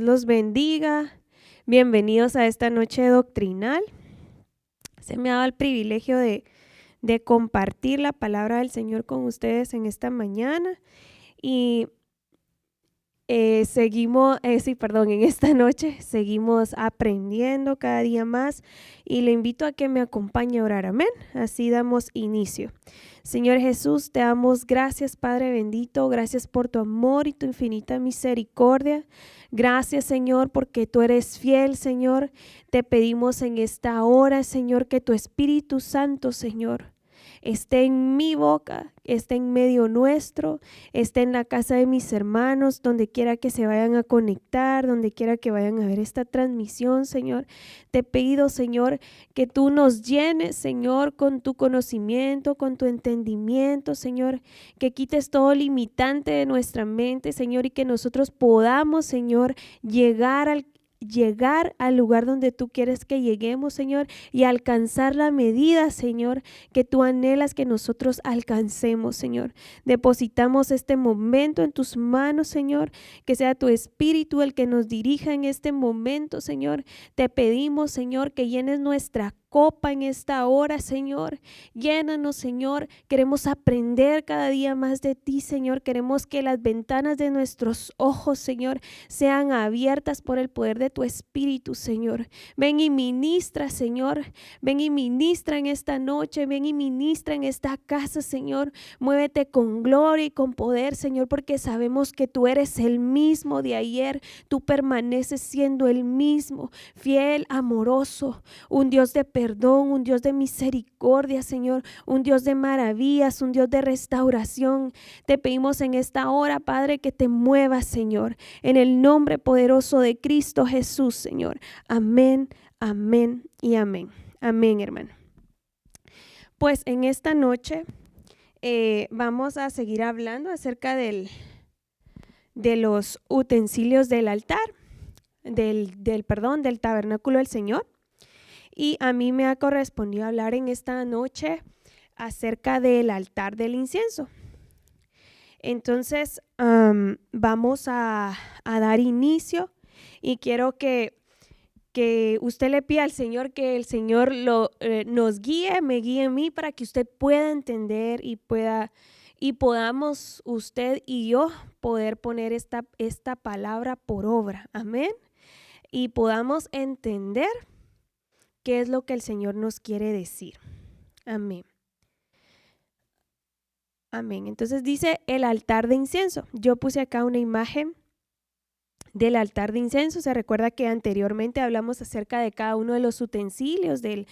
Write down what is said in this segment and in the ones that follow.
Los bendiga. Bienvenidos a esta noche doctrinal. Se me ha dado el privilegio de compartir la palabra del Señor con ustedes en esta mañana y en esta noche seguimos aprendiendo cada día más y le invito a que me acompañe a orar. Amén. Así damos inicio. Señor Jesús, te damos gracias, Padre bendito, gracias por tu amor y tu infinita misericordia. Gracias, Señor, porque tú eres fiel, Señor. Te pedimos en esta hora, Señor, que tu Espíritu Santo, Señor, esté en mi boca, esté en medio nuestro, esté en la casa de mis hermanos, donde quiera que se vayan a conectar, donde quiera que vayan a ver esta transmisión, Señor. Te pido, Señor, que tú nos llenes, Señor, con tu conocimiento, con tu entendimiento, Señor, que quites todo limitante de nuestra mente, Señor, y que nosotros podamos, Señor, llegar al lugar donde tú quieres que lleguemos, Señor, y alcanzar la medida, Señor, que tú anhelas que nosotros alcancemos, Señor. Depositamos este momento en tus manos, Señor, que sea tu Espíritu el que nos dirija en este momento, Señor. Te pedimos, Señor, que llenes nuestra copa en esta hora, Señor. Llénanos, Señor. Queremos aprender cada día más de ti, Señor. Queremos que las ventanas de nuestros ojos, Señor, sean abiertas por el poder de tu Espíritu, Señor. Ven y ministra, Señor. Ven y ministra en esta noche. Ven y ministra en esta casa, Señor. Muévete con gloria y con poder, Señor, porque sabemos que tú eres el mismo de ayer. Tú permaneces siendo el mismo, fiel, amoroso, un Dios de perdón, un Dios de misericordia, Señor, un Dios de maravillas, un Dios de restauración. Te pedimos en esta hora, Padre, que te muevas, Señor, en el nombre poderoso de Cristo Jesús, Señor. Amén, amén y amén. Amén, hermano. Pues en esta noche vamos a seguir hablando acerca de los utensilios del altar, del tabernáculo del Señor. Y a mí me ha correspondido hablar en esta noche acerca del altar del incienso. Entonces, vamos a dar inicio y quiero que usted le pida al Señor que el Señor nos guíe, me guíe a mí para que usted pueda entender y podamos usted y yo poder poner esta palabra por obra. Amén. Y podamos entender qué es lo que el Señor nos quiere decir. Amén. Amén. Entonces dice el altar de incienso. Yo puse acá una imagen del altar de incienso. Se recuerda que anteriormente hablamos acerca de cada uno de los utensilios del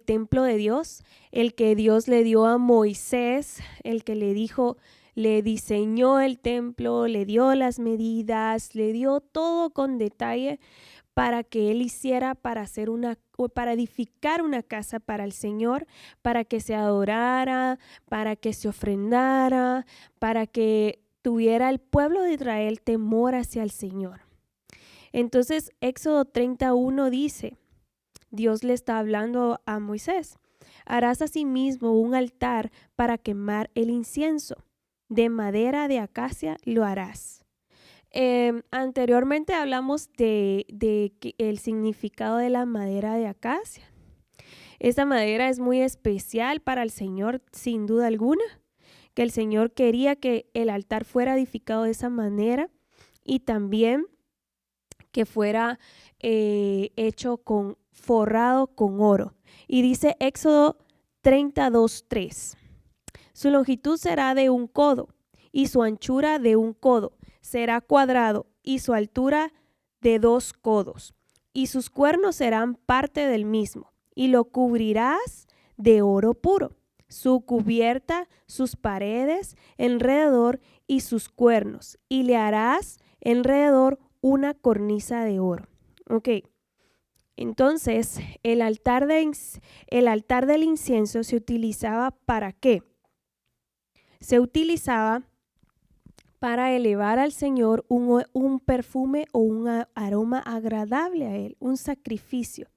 templo de Dios, el que Dios le dio a Moisés, el que le diseñó el templo, le dio las medidas, le dio todo con detalle para que él hiciera, para edificar una casa para el Señor, para que se adorara, para que se ofrendara, para que tuviera el pueblo de Israel temor hacia el Señor. Entonces, Éxodo 31 dice, Dios le está hablando a Moisés: harás asimismo un altar para quemar el incienso, de madera de acacia lo harás. Anteriormente hablamos de el significado de la madera de acacia. Esta madera es muy especial para el Señor, sin duda alguna, que el Señor quería que el altar fuera edificado de esa manera y también que fuera hecho forrado con oro. Y dice Éxodo 32:3, su longitud será de 1 codo y su anchura de 1 codo. Será cuadrado y su altura de 2 codos, y sus cuernos serán parte del mismo, y lo cubrirás de oro puro, su cubierta, sus paredes, alrededor y sus cuernos, y le harás alrededor una cornisa de oro. Ok, entonces el altar del incienso se utilizaba ¿para qué? Se utilizaba para elevar al Señor un perfume o un aroma agradable a Él, un sacrificio.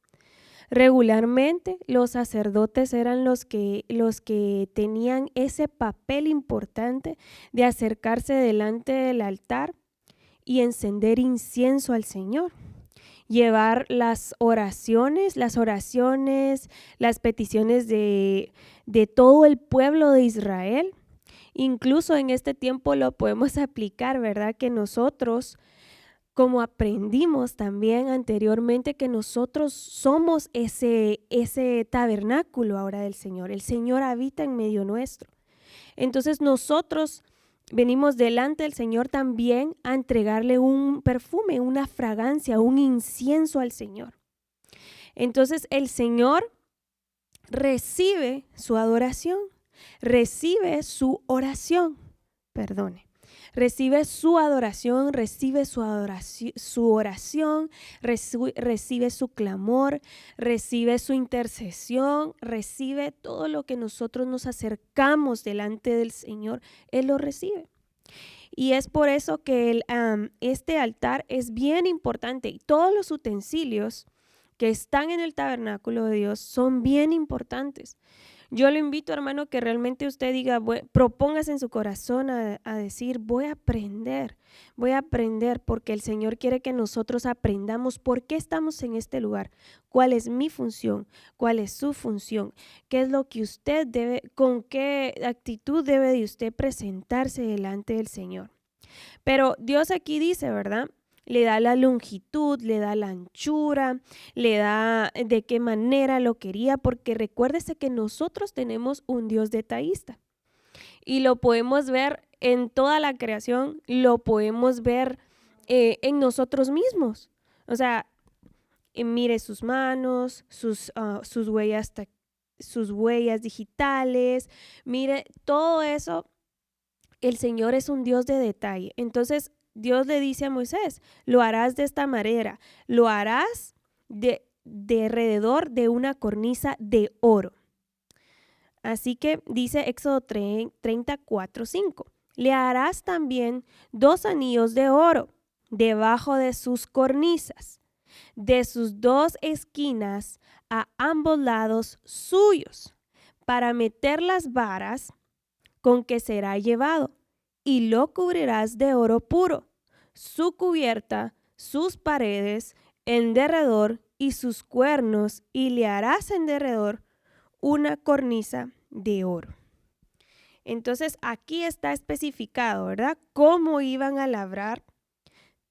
Regularmente los sacerdotes eran los que tenían ese papel importante de acercarse delante del altar y encender incienso al Señor. Llevar las oraciones, las peticiones de todo el pueblo de Israel. Incluso en este tiempo lo podemos aplicar, ¿verdad? Que nosotros, como aprendimos también anteriormente, que nosotros somos ese tabernáculo ahora del Señor. El Señor habita en medio nuestro. Entonces nosotros venimos delante del Señor también a entregarle un perfume, una fragancia, un incienso al Señor. Entonces el Señor recibe su adoración, recibe su oración, recibe su adoración, recibe su oración, recibe su clamor, recibe su intercesión, recibe todo lo que nosotros nos acercamos delante del Señor, Él lo recibe. Y es por eso que este altar es bien importante y todos los utensilios que están en el tabernáculo de Dios son bien importantes. Yo lo invito, hermano, que realmente usted diga, propóngase en su corazón a decir, voy a aprender, porque el Señor quiere que nosotros aprendamos por qué estamos en este lugar, cuál es mi función, cuál es su función, qué es lo que usted debe, con qué actitud debe de usted presentarse delante del Señor. Pero Dios aquí dice, ¿verdad? Le da la longitud, le da la anchura, le da de qué manera lo quería, porque recuérdese que nosotros tenemos un Dios detallista y lo podemos ver en toda la creación, lo podemos ver en nosotros mismos. O sea, mire sus manos, sus huellas digitales, mire todo eso. El Señor es un Dios de detalle. Entonces, Dios le dice a Moisés, lo harás de esta manera, lo harás de alrededor de una cornisa de oro. Así que dice Éxodo 34:5, le harás también 2 anillos de oro debajo de sus cornisas, de sus 2 esquinas a ambos lados suyos, para meter las varas con que será llevado, y lo cubrirás de oro puro, su cubierta, sus paredes, en derredor y sus cuernos, y le harás en derredor una cornisa de oro. Entonces aquí está especificado, ¿verdad? Cómo iban a labrar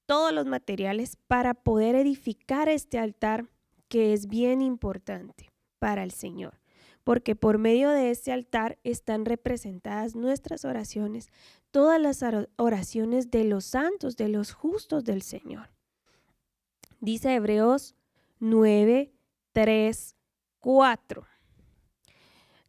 todos los materiales para poder edificar este altar, que es bien importante para el Señor. Porque por medio de este altar están representadas nuestras oraciones, todas las oraciones de los santos, de los justos del Señor. Dice Hebreos 9:3-4.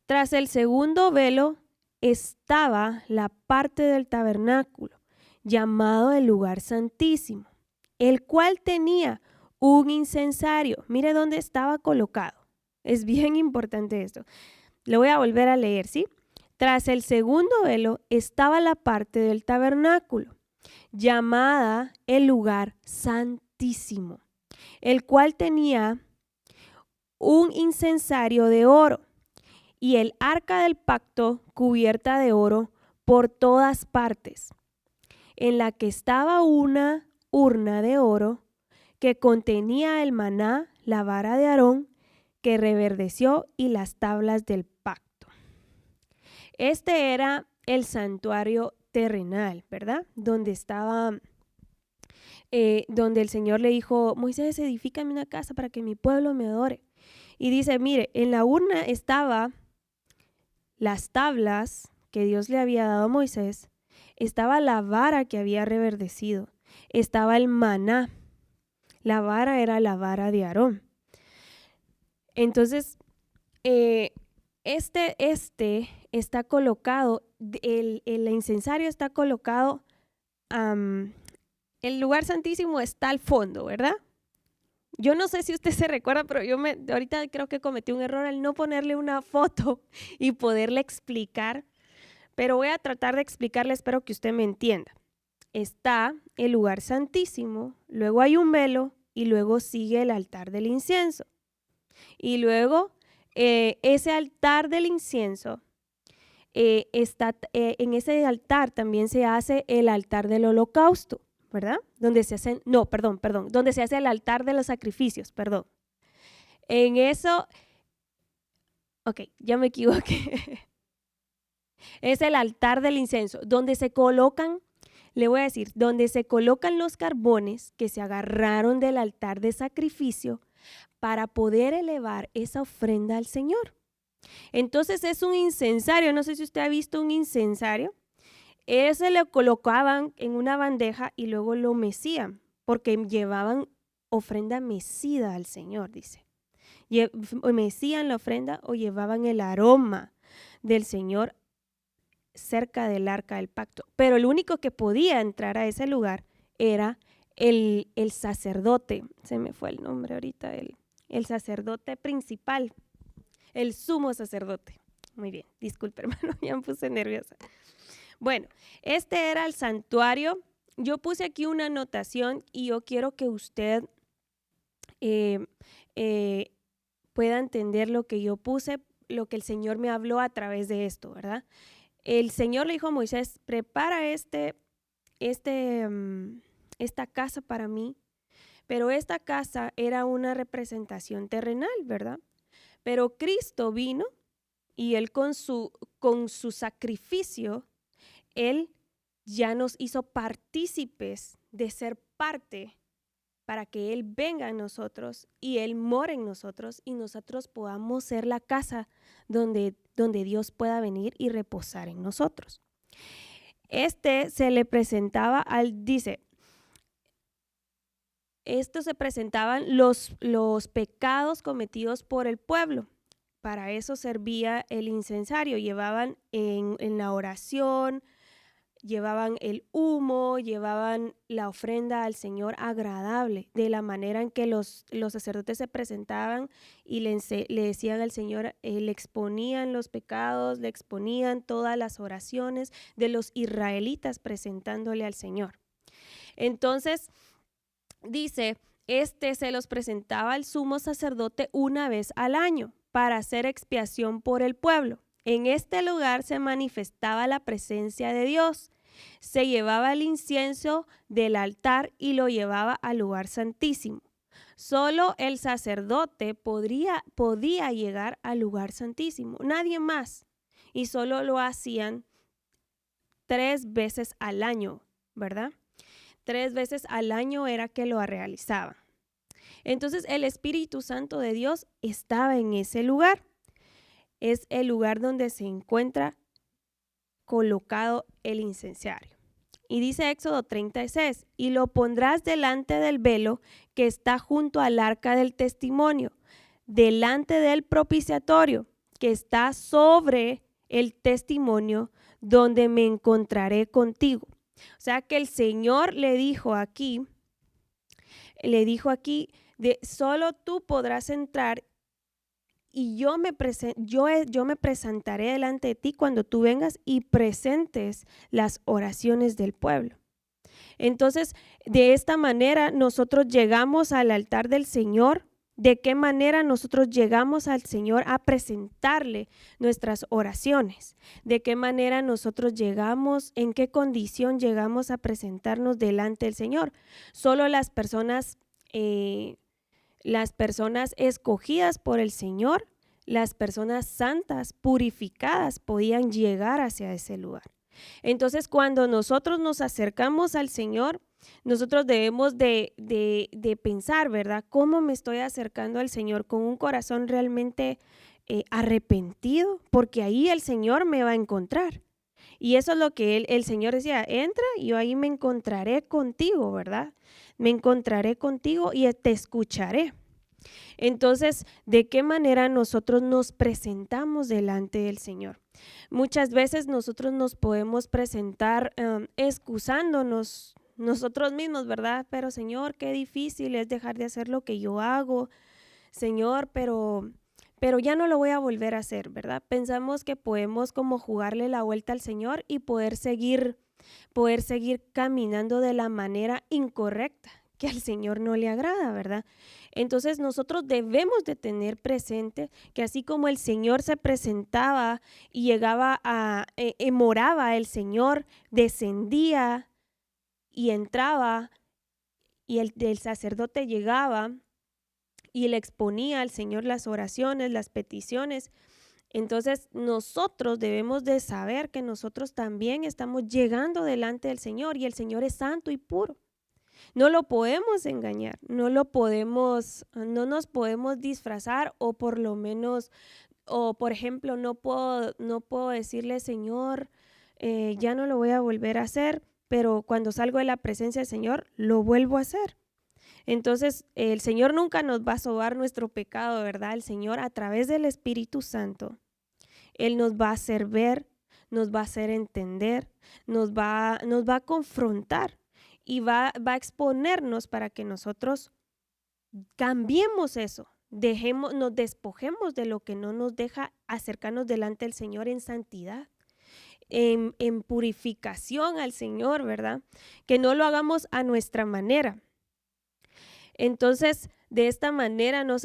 Tras el segundo velo estaba la parte del tabernáculo, llamado el lugar santísimo, el cual tenía un incensario. Mire dónde estaba colocado. Es bien importante esto. Lo voy a volver a leer, ¿sí? Tras el segundo velo estaba la parte del tabernáculo, llamada el lugar santísimo, el cual tenía un incensario de oro y el arca del pacto cubierta de oro por todas partes, en la que estaba una urna de oro que contenía el maná, la vara de Aarón, que reverdeció, y las tablas del pacto. Este era el santuario terrenal, ¿verdad? Donde estaba, donde el Señor le dijo, Moisés, edifícame una casa para que mi pueblo me adore. Y dice, mire, en la urna estaba las tablas que Dios le había dado a Moisés, estaba la vara que había reverdecido, estaba el maná. La vara era la vara de Aarón. Entonces, este está colocado, el incensario está colocado, el lugar santísimo está al fondo, ¿verdad? Yo no sé si usted se recuerda, pero ahorita creo que cometí un error al no ponerle una foto y poderle explicar, pero voy a tratar de explicarle, espero que usted me entienda. Está el lugar santísimo, luego hay un velo y luego sigue el altar del incienso. Y luego ese altar del incienso, en ese altar también se hace el altar del holocausto, ¿verdad? Donde se hace el altar de los sacrificios, perdón. En eso, ok, ya me equivoqué. Es el altar del incienso, donde se colocan, le voy a decir, donde se colocan los carbones que se agarraron del altar de sacrificio para poder elevar esa ofrenda al Señor. Entonces es un incensario, no sé si usted ha visto un incensario. Ese lo colocaban en una bandeja y luego lo mecían, porque llevaban ofrenda mecida al Señor, dice. Mecían la ofrenda o llevaban el aroma del Señor cerca del arca del pacto. Pero el único que podía entrar a ese lugar era el sacerdote. Se me fue el nombre ahorita, el sacerdote principal, el sumo sacerdote. Muy bien, disculpe hermano, ya me puse nerviosa. Bueno, este era el santuario. Yo puse aquí una anotación y yo quiero que usted pueda entender lo que yo puse, lo que el Señor me habló a través de esto, ¿verdad? El Señor le dijo a Moisés, prepara esta casa para mí, pero esta casa era una representación terrenal, ¿verdad? Pero Cristo vino y Él con su sacrificio, Él ya nos hizo partícipes de ser parte para que Él venga a nosotros y Él more en nosotros y nosotros podamos ser la casa donde Dios pueda venir y reposar en nosotros. Se le presentaba esto se presentaban los pecados cometidos por el pueblo. Para eso servía el incensario. Llevaban en la oración, llevaban el humo, llevaban la ofrenda al Señor agradable, de la manera en que los sacerdotes se presentaban y le decían al Señor, le exponían los pecados, le exponían todas las oraciones de los israelitas presentándole al Señor. Entonces, dice, se los presentaba al sumo sacerdote una vez al año para hacer expiación por el pueblo. En este lugar se manifestaba la presencia de Dios. Se llevaba el incienso del altar y lo llevaba al lugar santísimo. Solo el sacerdote podía llegar al lugar santísimo, nadie más. Y solo lo hacían 3 veces al año, ¿verdad? 3 veces al año era que lo realizaban. Entonces el Espíritu Santo de Dios estaba en ese lugar. Es el lugar donde se encuentra colocado el incensario. Y dice Éxodo 36, y lo pondrás delante del velo que está junto al arca del testimonio, delante del propiciatorio que está sobre el testimonio, donde me encontraré contigo. O sea que el Señor le dijo aquí, solo tú podrás entrar y yo me presentaré delante de ti cuando tú vengas y presentes las oraciones del pueblo. Entonces, de esta manera nosotros llegamos al altar del Señor. ¿De qué manera nosotros llegamos al Señor a presentarle nuestras oraciones? ¿De qué manera nosotros llegamos, en qué condición llegamos a presentarnos delante del Señor? Solo las personas escogidas por el Señor, las personas santas, purificadas, podían llegar hacia ese lugar. Entonces, cuando nosotros nos acercamos al Señor, nosotros debemos de pensar, ¿verdad? ¿Cómo me estoy acercando al Señor? Con un corazón realmente arrepentido, porque ahí el Señor me va a encontrar. Y eso es lo que el Señor decía, entra y yo ahí me encontraré contigo, ¿verdad? Me encontraré contigo y te escucharé. Entonces, ¿de qué manera nosotros nos presentamos delante del Señor? Muchas veces nosotros nos podemos presentar excusándonos nosotros mismos, ¿verdad? Pero Señor, qué difícil es dejar de hacer lo que yo hago. Señor, pero ya no lo voy a volver a hacer, ¿verdad? Pensamos que podemos como jugarle la vuelta al Señor y poder seguir caminando de la manera incorrecta, que al Señor no le agrada, ¿verdad? Entonces nosotros debemos de tener presente que así como el Señor se presentaba y llegaba moraba el Señor, descendía y entraba y el sacerdote llegaba y le exponía al Señor las oraciones, las peticiones. Entonces nosotros debemos de saber que nosotros también estamos llegando delante del Señor y el Señor es santo y puro. No lo podemos engañar, no nos podemos disfrazar o por lo menos, o por ejemplo, no puedo decirle, Señor, ya no lo voy a volver a hacer, pero cuando salgo de la presencia del Señor, lo vuelvo a hacer. Entonces, el Señor nunca nos va a sobar nuestro pecado, ¿verdad? El Señor a través del Espíritu Santo, Él nos va a hacer ver, nos va a hacer entender, nos va a confrontar y va a exponernos para que nosotros cambiemos eso, nos despojemos de lo que no nos deja acercarnos delante del Señor en santidad, en purificación al Señor, ¿verdad? Que no lo hagamos a nuestra manera. Entonces, de esta manera nos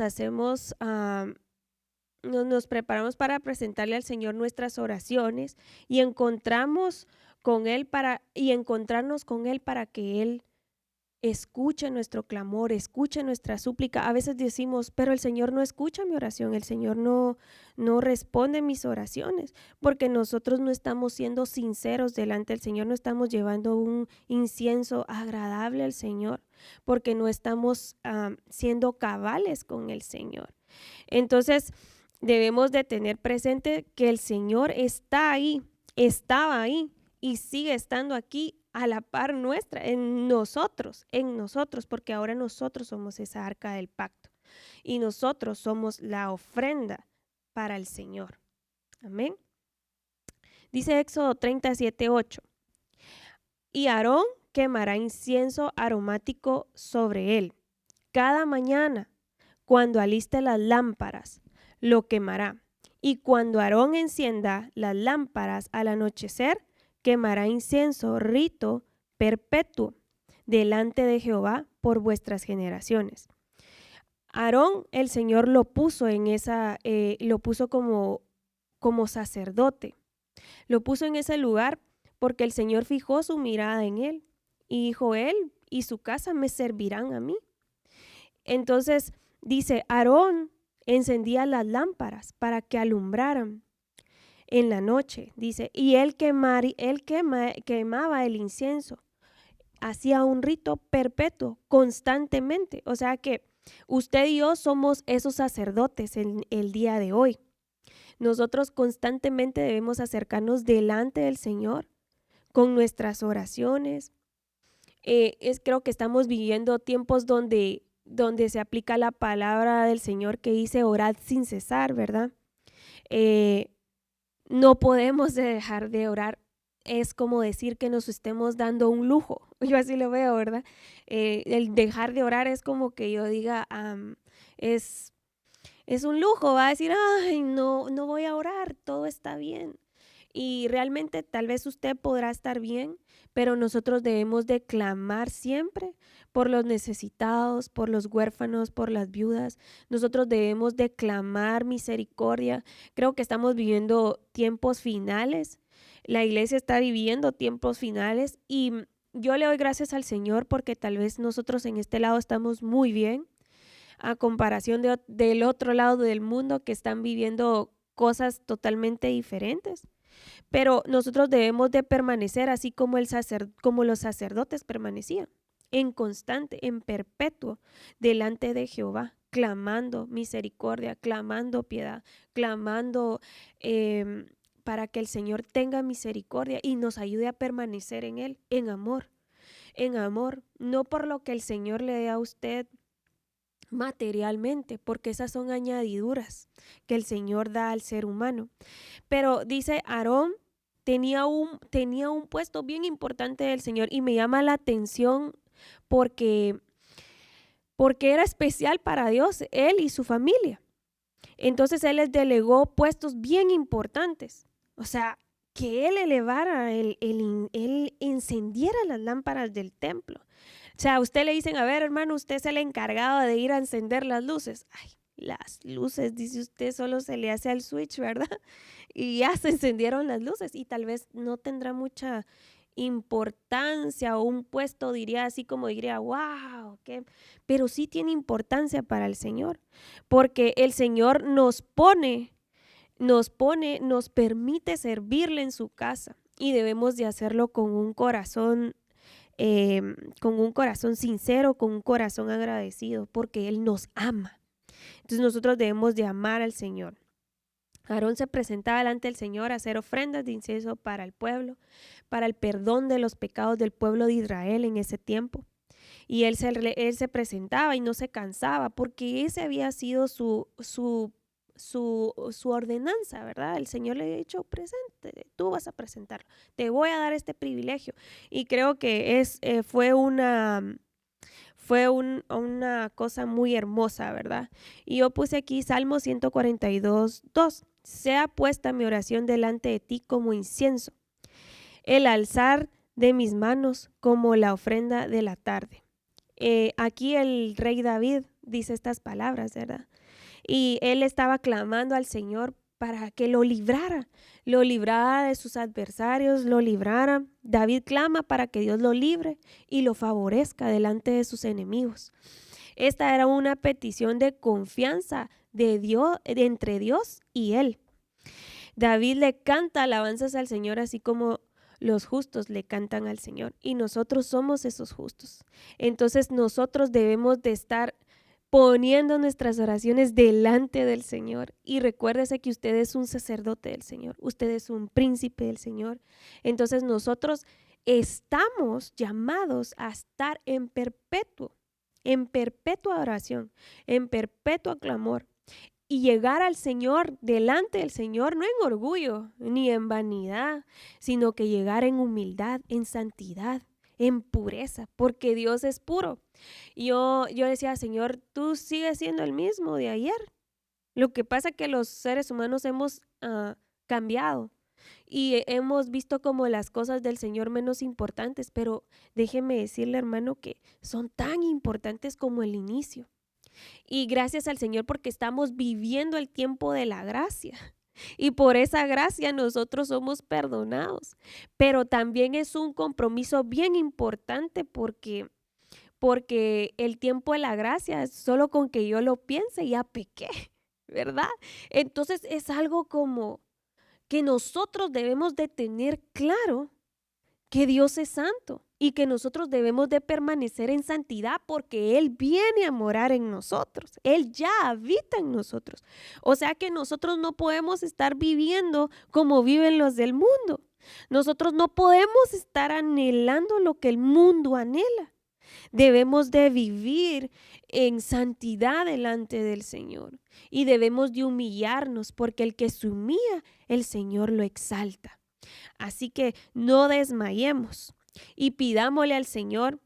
preparamos para presentarle al Señor nuestras oraciones y encontrarnos con Él para que Él escuche nuestro clamor, escuche nuestra súplica. A veces decimos, pero el Señor no escucha mi oración, el Señor no responde mis oraciones, porque nosotros no estamos siendo sinceros delante del Señor, no estamos llevando un incienso agradable al Señor, porque no estamos siendo cabales con el Señor. Entonces, debemos de tener presente que el Señor está ahí, estaba ahí y sigue estando aquí a la par nuestra, en nosotros, porque ahora nosotros somos esa arca del pacto y nosotros somos la ofrenda para el Señor. Amén. Dice Éxodo 37:8. Y Aarón quemará incienso aromático sobre él. Cada mañana, cuando aliste las lámparas, lo quemará. Y cuando Aarón encienda las lámparas al anochecer, quemará incienso, rito perpetuo, delante de Jehová por vuestras generaciones. Aarón, el Señor lo puso como sacerdote. Lo puso en ese lugar porque el Señor fijó su mirada en él y dijo, él y su casa me servirán a mí. Entonces dice, Aarón encendía las lámparas para que alumbraran en la noche, dice, y él quemaba el incienso, hacía un rito perpetuo, constantemente. O sea que usted y yo somos esos sacerdotes en el día de hoy. Nosotros constantemente debemos acercarnos delante del Señor con nuestras oraciones. Creo que estamos viviendo tiempos donde se aplica la palabra del Señor que dice orad sin cesar, ¿verdad? No podemos dejar de orar. Es como decir que nos estemos dando un lujo. Yo así lo veo, ¿verdad? El dejar de orar es como que yo diga, es un lujo. Va a decir, ay, no voy a orar, todo está bien. Y realmente tal vez usted podrá estar bien, pero nosotros debemos de clamar siempre por los necesitados, por los huérfanos, por las viudas. Nosotros debemos de clamar misericordia. Creo que estamos viviendo tiempos finales. La iglesia está viviendo tiempos finales y yo le doy gracias al Señor porque tal vez nosotros en este lado estamos muy bien a comparación del otro lado del mundo que están viviendo cosas totalmente diferentes. Pero nosotros debemos de permanecer así como los sacerdotes permanecían, en constante, en perpetuo, delante de Jehová, clamando misericordia, clamando piedad, clamando para que el Señor tenga misericordia y nos ayude a permanecer en Él, en amor, no por lo que el Señor le dé a usted materialmente, porque esas son añadiduras que el Señor da al ser humano. Pero dice Aarón, tenía un puesto bien importante del Señor y me llama la atención porque era especial para Dios, él y su familia. Entonces él les delegó puestos bien importantes. O sea, que él elevara, él encendiera las lámparas del templo. O sea, a usted le dicen, a ver, hermano, usted es el encargado de ir a encender las luces. Ay, las luces, dice usted, solo se le hace al switch, ¿verdad? Y ya se encendieron las luces y tal vez no tendrá mucha importancia o un puesto, diría así como diría, wow, ¿qué? Pero sí tiene importancia para el Señor, porque el Señor nos permite servirle en su casa y debemos de hacerlo con un corazón sincero, con un corazón agradecido, porque Él nos ama. Entonces nosotros debemos de amar al Señor. Aarón se presentaba delante del Señor a hacer ofrendas de incienso para el pueblo, para el perdón de los pecados del pueblo de Israel en ese tiempo. Y él se presentaba y no se cansaba, porque ese había sido su ordenanza, ¿verdad? El Señor le había dicho, presente, tú vas a presentarlo, te voy a dar este privilegio. Y creo que fue una cosa muy hermosa, ¿verdad? Y yo puse aquí Salmo 142:2. Sea puesta mi oración delante de ti como incienso, el alzar de mis manos como la ofrenda de la tarde. Aquí el rey David dice estas palabras, ¿verdad? Y él estaba clamando al Señor para que lo librara de sus adversarios, lo librara. David clama para que Dios lo libre y lo favorezca delante de sus enemigos. Esta era una petición de confianza de Dios, entre Dios y él. David le canta alabanzas al Señor, así como los justos le cantan al Señor, y nosotros somos esos justos. Entonces nosotros debemos de estar poniendo nuestras oraciones delante del Señor. Y recuérdese que usted es un sacerdote del Señor, usted es un príncipe del Señor. Entonces nosotros estamos llamados a estar en perpetua oración, en perpetuo clamor. Y llegar al Señor, delante del Señor, no en orgullo ni en vanidad, sino que llegar en humildad, en santidad, en pureza, porque Dios es puro. Yo decía, Señor, tú sigues siendo el mismo de ayer. Lo que pasa es que los seres humanos hemos cambiado y hemos visto como las cosas del Señor menos importantes, pero déjeme decirle, hermano, que son tan importantes como el inicio. Y gracias al Señor porque estamos viviendo el tiempo de la gracia. Y por esa gracia nosotros somos perdonados. Pero también es un compromiso bien importante porque el tiempo de la gracia, solo con que yo lo piense, ya pequé, ¿verdad? Entonces es algo como que nosotros debemos de tener claro que Dios es santo y que nosotros debemos de permanecer en santidad porque Él viene a morar en nosotros. Él ya habita en nosotros. O sea que nosotros no podemos estar viviendo como viven los del mundo. Nosotros no podemos estar anhelando lo que el mundo anhela. Debemos de vivir en santidad delante del Señor y debemos de humillarnos porque el que se humilla, el Señor lo exalta. Así que no desmayemos y pidámosle al Señor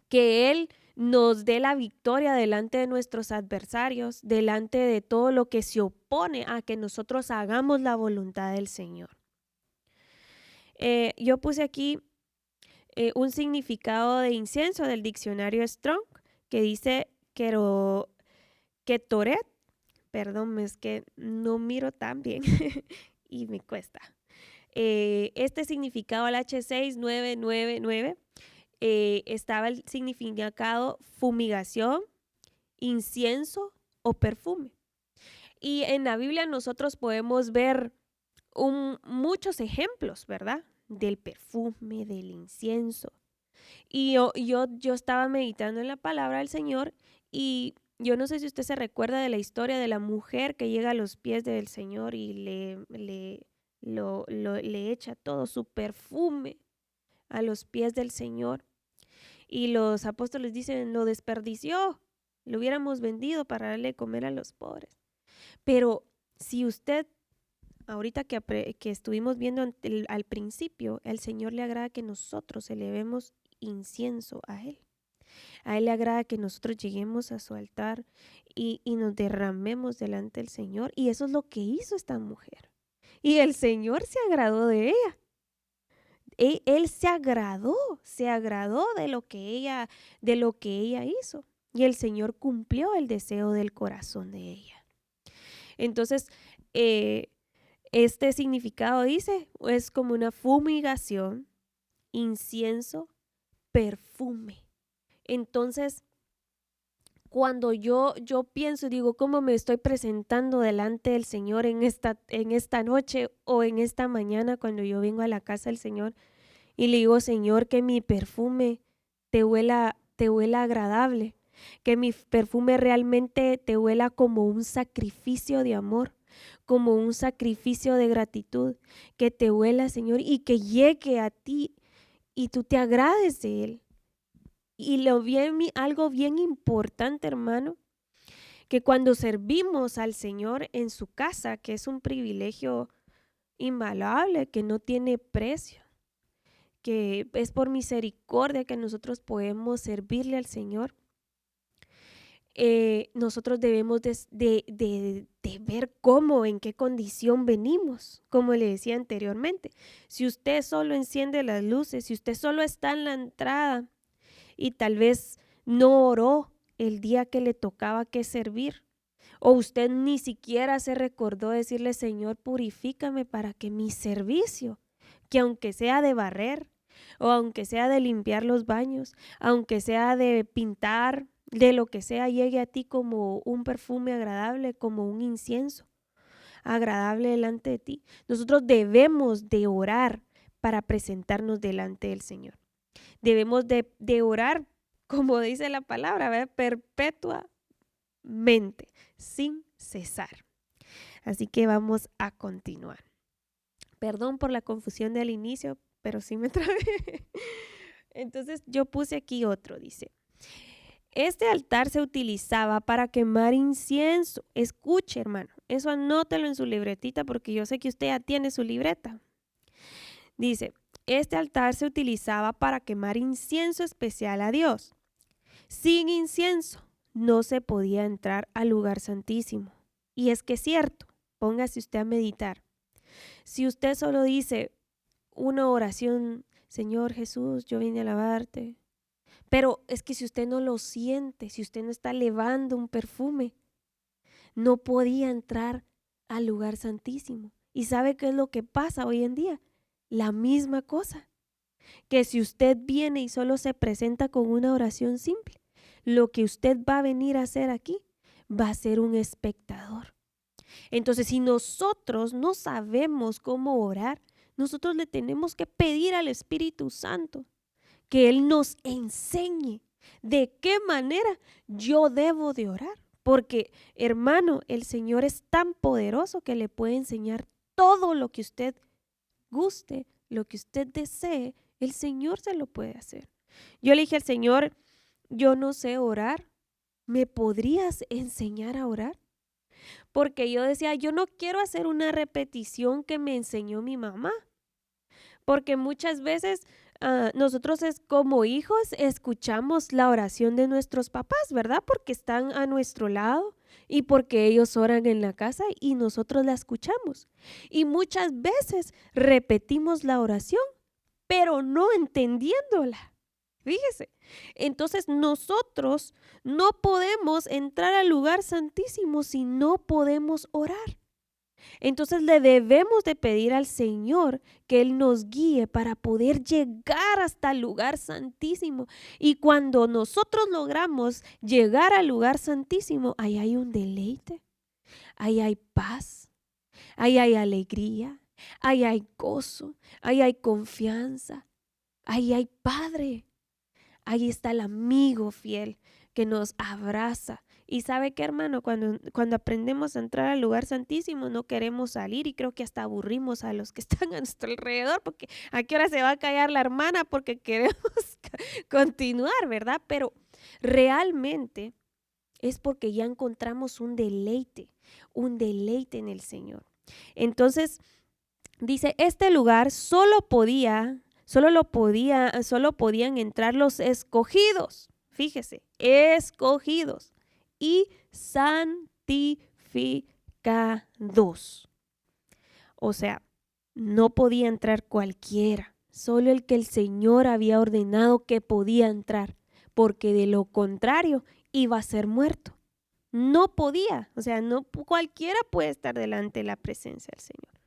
que Él nos dé la victoria delante de nuestros adversarios, delante de todo lo que se opone a que nosotros hagamos la voluntad del Señor. Yo puse aquí un significado de incienso del diccionario Strong que dice Ketoret, perdón, es que no miro tan bien y me cuesta. Este significado al H6999 estaba el significado fumigación, incienso o perfume. Y en la Biblia nosotros podemos ver muchos ejemplos, ¿verdad? Del perfume, del incienso. Y yo estaba meditando en la palabra del Señor y yo no sé si usted se recuerda de la historia de la mujer que llega a los pies del Señor y le echa todo su perfume a los pies del Señor. Y los apóstoles dicen, lo desperdició, lo hubiéramos vendido para darle de comer a los pobres. Pero si usted, ahorita que estuvimos viendo al principio, el Señor le agrada que nosotros elevemos incienso a Él. A Él le agrada que nosotros lleguemos a su altar y nos derramemos delante del Señor. Y eso es lo que hizo esta mujer. Y el Señor se agradó de ella. Él se agradó de lo que ella hizo. Y el Señor cumplió el deseo del corazón de ella. Entonces, este significado dice, es como una fumigación, incienso, perfume. Entonces, cuando yo pienso y digo, ¿cómo me estoy presentando delante del Señor en esta noche o en esta mañana cuando yo vengo a la casa del Señor y le digo, Señor, que mi perfume te huela agradable, que mi perfume realmente te huela como un sacrificio de amor, como un sacrificio de gratitud, que te huela, Señor, y que llegue a ti y tú te agrades de él. Y algo bien importante, hermano, que cuando servimos al Señor en su casa, que es un privilegio invaluable, que no tiene precio, que es por misericordia que nosotros podemos servirle al Señor, nosotros debemos de ver cómo, en qué condición venimos, como le decía anteriormente. Si usted solo enciende las luces, si usted solo está en la entrada y tal vez no oró el día que le tocaba que servir, o usted ni siquiera se recordó decirle, Señor, purifícame para que mi servicio, que aunque sea de barrer, o aunque sea de limpiar los baños, aunque sea de pintar, de lo que sea, llegue a ti como un perfume agradable, como un incienso agradable delante de ti. Nosotros debemos de orar para presentarnos delante del Señor. Debemos de orar, como dice la palabra, ¿verdad? Perpetuamente, sin cesar. Así que vamos a continuar. Perdón por la confusión del inicio, pero sí me trabé. Entonces yo puse aquí otro, dice. Este altar se utilizaba para quemar incienso. Escuche, hermano, eso anótelo en su libretita porque yo sé que usted ya tiene su libreta. Dice, este altar se utilizaba para quemar incienso especial a Dios. Sin incienso no se podía entrar al lugar santísimo. Y es que es cierto, póngase usted a meditar. Si usted solo dice una oración, Señor Jesús, yo vine a alabarte, pero es que si usted no lo siente, si usted no está elevando un perfume, no podía entrar al lugar santísimo. ¿Y sabe qué es lo que pasa hoy en día? La misma cosa, que si usted viene y solo se presenta con una oración simple, lo que usted va a venir a hacer aquí va a ser un espectador. Entonces, si nosotros no sabemos cómo orar, nosotros le tenemos que pedir al Espíritu Santo que Él nos enseñe de qué manera yo debo de orar. Porque, hermano, el Señor es tan poderoso que le puede enseñar todo lo que usted guste, lo que usted desee, el Señor se lo puede hacer. Yo le dije al Señor, yo no sé orar, ¿me podrías enseñar a orar? Porque yo decía, yo no quiero hacer una repetición que me enseñó mi mamá. Porque muchas veces nosotros como hijos escuchamos la oración de nuestros papás, ¿verdad? Porque están a nuestro lado y porque ellos oran en la casa y nosotros la escuchamos. Y muchas veces repetimos la oración, pero no entendiéndola. Fíjese, entonces nosotros no podemos entrar al lugar santísimo si no podemos orar. Entonces le debemos de pedir al Señor que Él nos guíe para poder llegar hasta el lugar santísimo. Y cuando nosotros logramos llegar al lugar santísimo, ahí hay un deleite, ahí hay paz, ahí hay alegría, ahí hay gozo, ahí hay confianza, ahí hay Padre. Ahí está el amigo fiel que nos abraza. Y ¿sabe qué, hermano? Cuando aprendemos a entrar al lugar santísimo, no queremos salir y creo que hasta aburrimos a los que están a nuestro alrededor, porque ¿a qué hora se va a callar la hermana? Porque queremos continuar, ¿verdad? Pero realmente es porque ya encontramos un deleite en el Señor. Entonces, dice, este lugar solo podían entrar los escogidos, fíjese, escogidos y santificados. O sea, no podía entrar cualquiera, solo el que el Señor había ordenado que podía entrar, porque de lo contrario iba a ser muerto. No podía, o sea, no cualquiera puede estar delante de la presencia del Señor.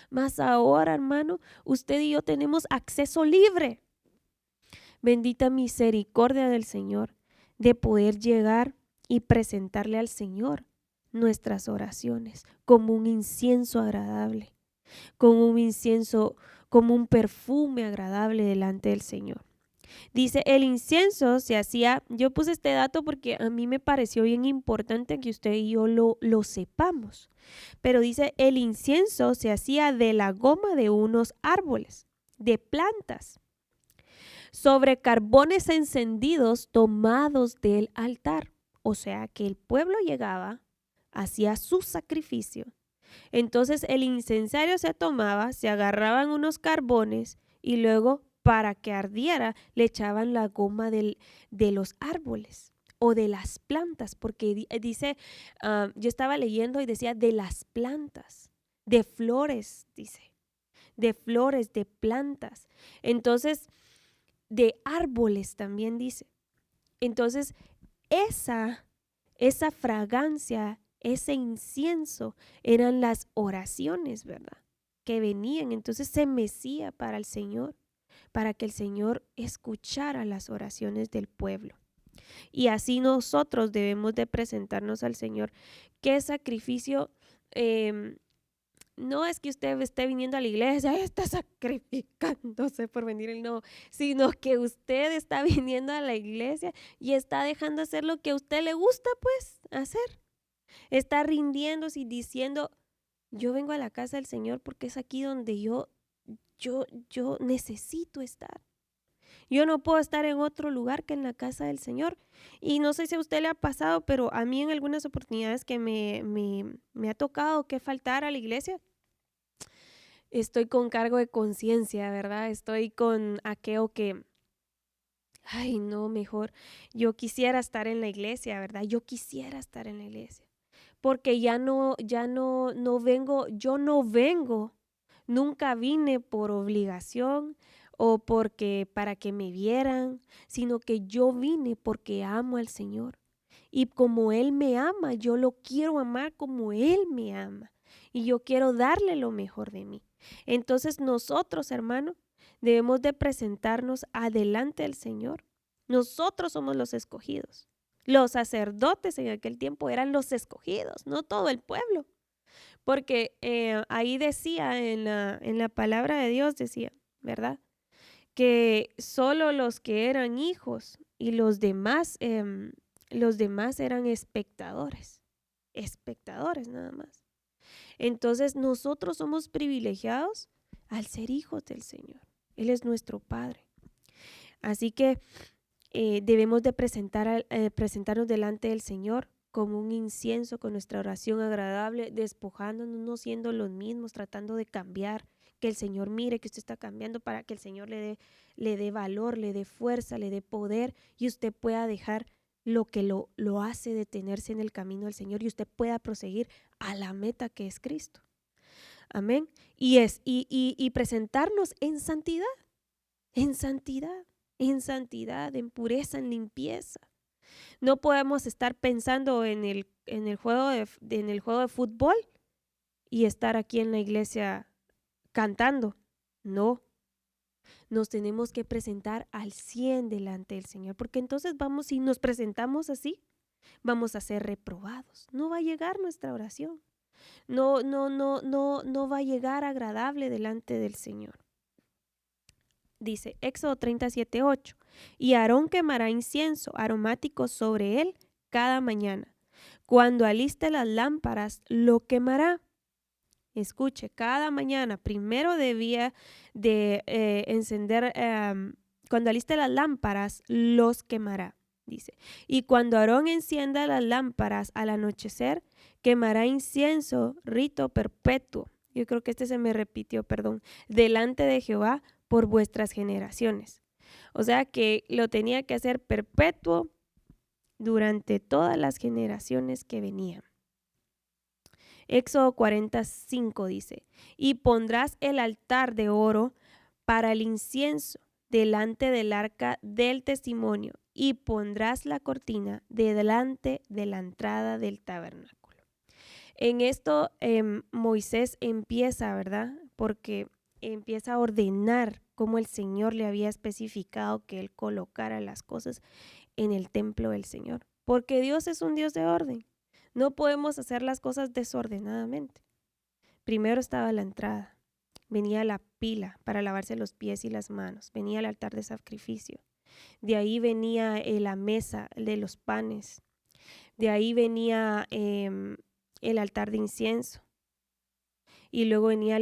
Mas ahora, hermano, usted y yo tenemos acceso libre. Bendita misericordia del Señor de poder llegar y presentarle al Señor nuestras oraciones como un incienso agradable, como un incienso, como un perfume agradable delante del Señor. Dice, el incienso se hacía, yo puse este dato porque a mí me pareció bien importante que usted y yo lo sepamos, pero dice, el incienso se hacía de la goma de unos árboles, de plantas, sobre carbones encendidos tomados del altar. O sea que el pueblo llegaba, hacía su sacrificio. Entonces el incensario se tomaba, se agarraban unos carbones y luego para que ardiera le echaban la goma de los árboles o de las plantas, porque dice, yo estaba leyendo y decía de las plantas, de flores, dice, de flores, de plantas. Entonces, de árboles también dice. Entonces, esa fragancia, ese incienso, eran las oraciones, ¿verdad? Que venían, entonces se mecía para el Señor, para que el Señor escuchara las oraciones del pueblo. Y así nosotros debemos de presentarnos al Señor. ¿Qué sacrificio? No es que usted esté viniendo a la iglesia y está sacrificándose por venir, no, sino que usted está viniendo a la iglesia y está dejando hacer lo que a usted le gusta, pues, hacer. Está rindiéndose y diciendo, yo vengo a la casa del Señor porque es aquí donde yo necesito estar. Yo no puedo estar en otro lugar que en la casa del Señor. Y no sé si a usted le ha pasado, pero a mí en algunas oportunidades que me ha tocado que faltar a la iglesia, estoy con cargo de conciencia, ¿verdad? Estoy con aquello que, ay, no, mejor, yo quisiera estar en la iglesia, ¿verdad? Yo quisiera estar en la iglesia. Porque no vengo, yo no vengo, nunca vine por obligación o porque para que me vieran, sino que yo vine porque amo al Señor. Y como Él me ama, yo lo quiero amar como Él me ama. Y yo quiero darle lo mejor de mí. Entonces nosotros, hermano, debemos de presentarnos adelante del Señor. Nosotros somos los escogidos. Los sacerdotes en aquel tiempo eran los escogidos, no todo el pueblo. Porque ahí decía, en la palabra de Dios decía, ¿verdad? Que solo los que eran hijos y los demás eran espectadores nada más. Entonces nosotros somos privilegiados al ser hijos del Señor. Él es nuestro Padre. Así que debemos de presentarnos delante del Señor como un incienso, con nuestra oración agradable, despojándonos, no siendo los mismos, tratando de cambiar, que el Señor mire que usted está cambiando para que el Señor le dé valor, le dé fuerza, le dé poder y usted pueda dejar lo que lo hace detenerse en el camino del Señor y usted pueda proseguir a la meta que es Cristo. Amén. Y presentarnos en santidad, en santidad, en santidad, en pureza, en limpieza. No podemos estar pensando en el juego de fútbol y estar aquí en la iglesia cantando. No, nos tenemos que presentar al 100 delante del Señor, porque entonces si nos presentamos así, vamos a ser reprobados. No va a llegar nuestra oración. No va a llegar agradable delante del Señor. Dice Éxodo 37:8, y Aarón quemará incienso aromático sobre él cada mañana. Cuando aliste las lámparas, lo quemará. Escuche, cada mañana primero debía de encender, cuando aliste las lámparas, los quemará, dice. Y cuando Aarón encienda las lámparas al anochecer, quemará incienso, rito perpetuo. Yo creo que se me repitió, perdón, delante de Jehová por vuestras generaciones. O sea que lo tenía que hacer perpetuo durante todas las generaciones que venían. Éxodo 45 dice, y pondrás el altar de oro para el incienso delante del arca del testimonio y pondrás la cortina delante de la entrada del tabernáculo. En esto Moisés empieza, ¿verdad? Porque empieza a ordenar cómo el Señor le había especificado que Él colocara las cosas en el templo del Señor. Porque Dios es un Dios de orden. No podemos hacer las cosas desordenadamente. Primero estaba la entrada. Venía la pila para lavarse los pies y las manos. Venía el altar de sacrificio. De ahí venía la mesa de los panes. De ahí venía el altar de incienso. Y luego venía,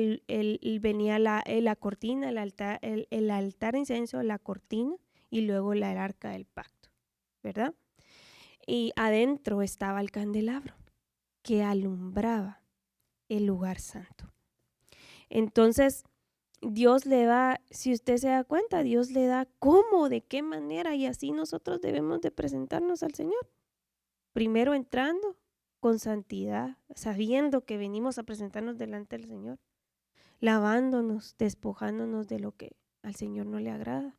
venía la cortina, el altar de incienso, la cortina y luego el arca del pacto, ¿verdad? Y adentro estaba el candelabro que alumbraba el lugar santo. Entonces, Dios le da, si usted se da cuenta, Dios le da cómo, de qué manera, y así nosotros debemos de presentarnos al Señor. Primero entrando con santidad, sabiendo que venimos a presentarnos delante del Señor, lavándonos, despojándonos de lo que al Señor no le agrada,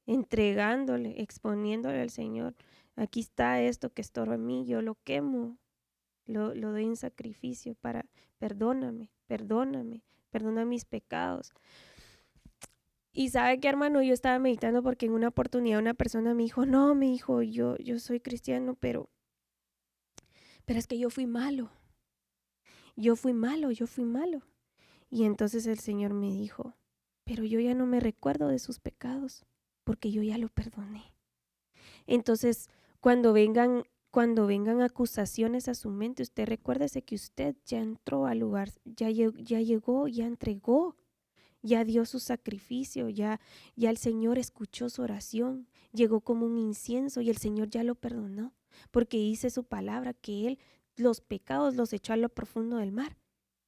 entregándole, exponiéndole al Señor. Aquí está esto que estorba en mí, yo lo quemo, lo doy en sacrificio para, perdóname, perdona mis pecados. Y sabe que, hermano, yo estaba meditando porque en una oportunidad una persona me dijo, no, me dijo, yo soy cristiano, pero es que yo fui malo. Y entonces el Señor me dijo, pero yo ya no me recuerdo de sus pecados, porque yo ya lo perdoné. Entonces, cuando vengan acusaciones a su mente, usted recuérdese que usted ya entró al lugar, ya llegó, ya entregó, ya dio su sacrificio, ya el Señor escuchó su oración, llegó como un incienso y el Señor ya lo perdonó, porque dice su palabra que Él los pecados los echó a lo profundo del mar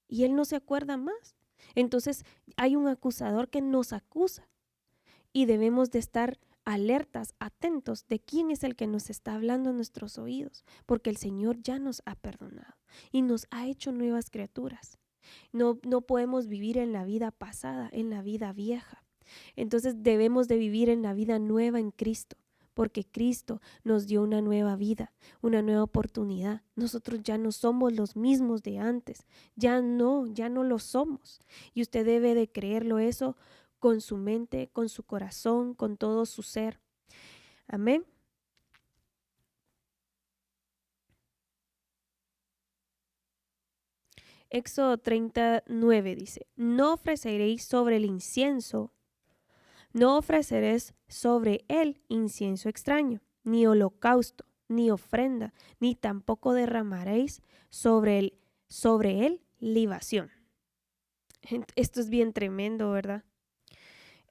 y Él no se acuerda más. Entonces hay un acusador que nos acusa y debemos de estar alertas, atentos de quién es el que nos está hablando en nuestros oídos, porque el Señor ya nos ha perdonado y nos ha hecho nuevas criaturas. No podemos vivir en la vida pasada, en la vida vieja. Entonces debemos de vivir en la vida nueva en Cristo, porque Cristo nos dio una nueva vida, una nueva oportunidad. Nosotros ya no somos los mismos de antes, ya no lo somos. Y usted debe de creerlo eso con su mente, con su corazón, con todo su ser. Amén. Éxodo 39 dice, no ofreceréis sobre él incienso extraño, ni holocausto, ni ofrenda, ni tampoco derramaréis sobre él libación. Esto es bien tremendo, ¿verdad?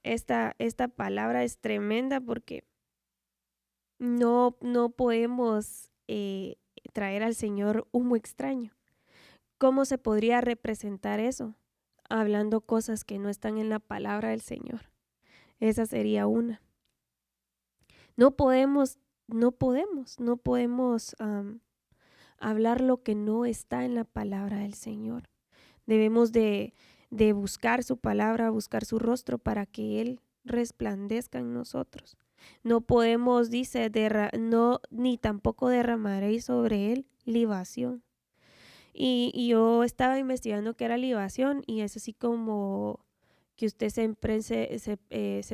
Esta palabra es tremenda porque no podemos traer al Señor humo extraño. ¿Cómo se podría representar eso? Hablando cosas que no están en la palabra del Señor. Esa sería una. No podemos hablar lo que no está en la palabra del Señor. Debemos de buscar su palabra, buscar su rostro para que Él resplandezca en nosotros. No podemos, dice, ni tampoco derramaréis sobre él libación. Y yo estaba investigando qué era libación y es así como que usted se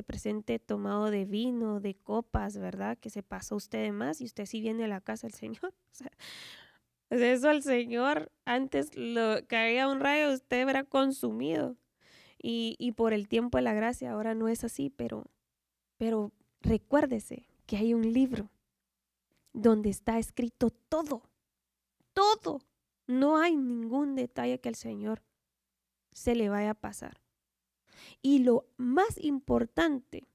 presente tomado de vino, de copas, ¿verdad? Que se pasó usted de más y usted sí viene a la casa del Señor. O sea, eso al Señor, antes lo caía un rayo, usted era consumido. Y por el tiempo de la gracia, ahora no es así, pero recuérdese que hay un libro donde está escrito todo. No hay ningún detalle que el Señor se le vaya a pasar. Y lo más importante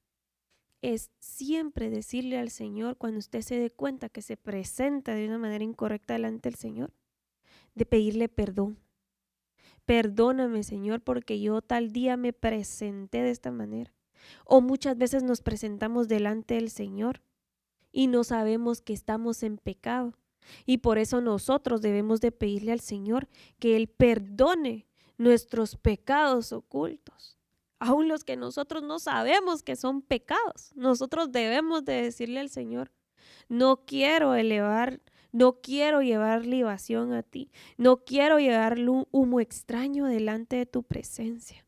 es siempre decirle al Señor, cuando usted se dé cuenta que se presenta de una manera incorrecta delante del Señor, de pedirle perdón. Perdóname, Señor, porque yo tal día me presenté de esta manera. O muchas veces nos presentamos delante del Señor y no sabemos que estamos en pecado. Y por eso nosotros debemos de pedirle al Señor que Él perdone nuestros pecados ocultos, aun los que nosotros no sabemos que son pecados. Nosotros debemos de decirle al Señor, no quiero llevar libación a ti, no quiero llevar humo extraño delante de tu presencia.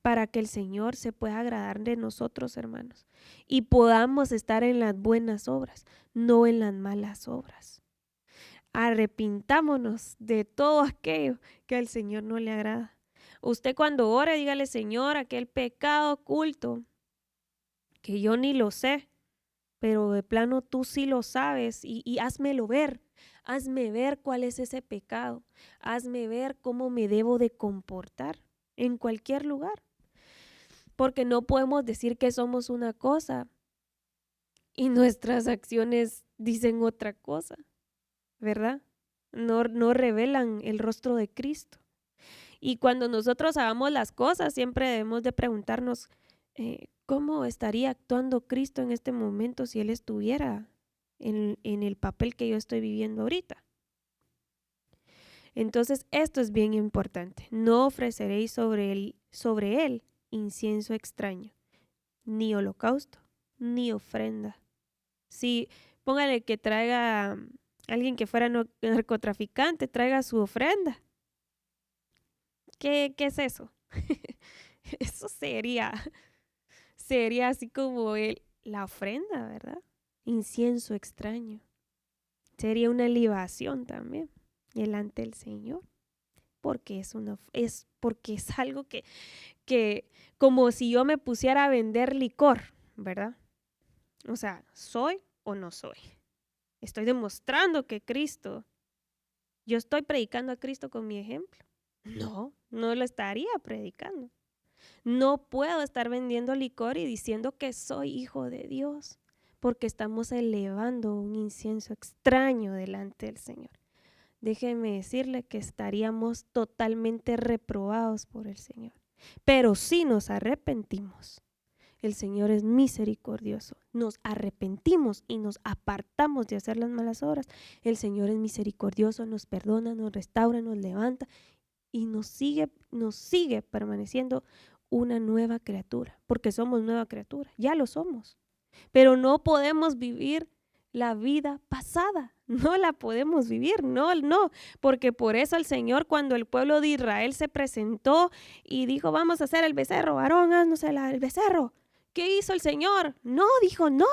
para que el Señor se pueda agradar de nosotros, hermanos, y podamos estar en las buenas obras, no en las malas obras. Arrepintámonos de todo aquello que al Señor no le agrada. Usted cuando ore, dígale: Señor, aquel pecado oculto que yo ni lo sé, pero de plano tú sí lo sabes y házmelo ver. Hazme ver cuál es ese pecado. Hazme ver cómo me debo de comportar en cualquier lugar. Porque no podemos decir que somos una cosa y nuestras acciones dicen otra cosa, ¿verdad? No revelan el rostro de Cristo. Y cuando nosotros hagamos las cosas, siempre debemos de preguntarnos, ¿cómo estaría actuando Cristo en este momento si Él estuviera en el papel que yo estoy viviendo ahorita? Entonces, esto es bien importante. No ofreceréis sobre él incienso extraño, ni holocausto, ni ofrenda. Si póngale que traiga alguien que fuera narcotraficante, traiga su ofrenda. ¿Qué es eso? Eso sería así como la ofrenda, ¿verdad? Incienso extraño. Sería una libación también delante del Señor, porque porque es algo que como si yo me pusiera a vender licor, ¿verdad? O sea, ¿soy o no soy? Estoy demostrando que yo estoy predicando a Cristo con mi ejemplo. No lo estaría predicando. No puedo estar vendiendo licor y diciendo que soy hijo de Dios, porque estamos elevando un incienso extraño delante del Señor. Déjeme decirle que estaríamos totalmente reprobados por el Señor. Pero si nos arrepentimos, el Señor es misericordioso. Nos arrepentimos y nos apartamos de hacer las malas obras. El Señor es misericordioso, nos perdona, nos restaura, nos levanta y nos sigue permaneciendo una nueva criatura, porque somos nueva criatura, ya lo somos. Pero no podemos vivir la vida pasada, no la podemos vivir, no, porque por eso el Señor, cuando el pueblo de Israel se presentó y dijo: vamos a hacer el becerro, Aarón, haznos el becerro. ¿Qué hizo el Señor? No, dijo no.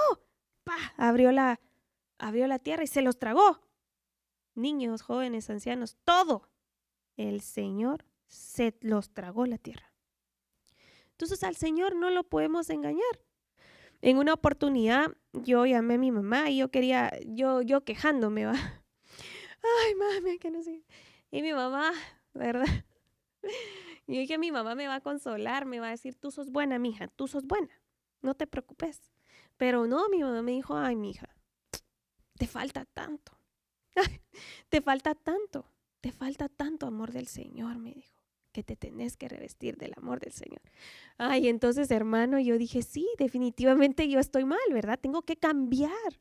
Abrió la tierra y se los tragó. Niños, jóvenes, ancianos, todo. El Señor se los tragó la tierra. Entonces al Señor no lo podemos engañar. En una oportunidad yo llamé a mi mamá y yo quejándome, ¿va? Ay, mami, que no sé. Y mi mamá, ¿verdad? Y yo dije: mi mamá me va a consolar, me va a decir: tú sos buena, mija, tú sos buena, no te preocupes. Pero no, mi mamá me dijo: ay, mija, te falta tanto, te falta tanto amor del Señor, me dijo, que te tenés que revestir del amor del Señor. Ay, entonces, hermano, yo dije: sí, definitivamente yo estoy mal, ¿verdad? Tengo que cambiar.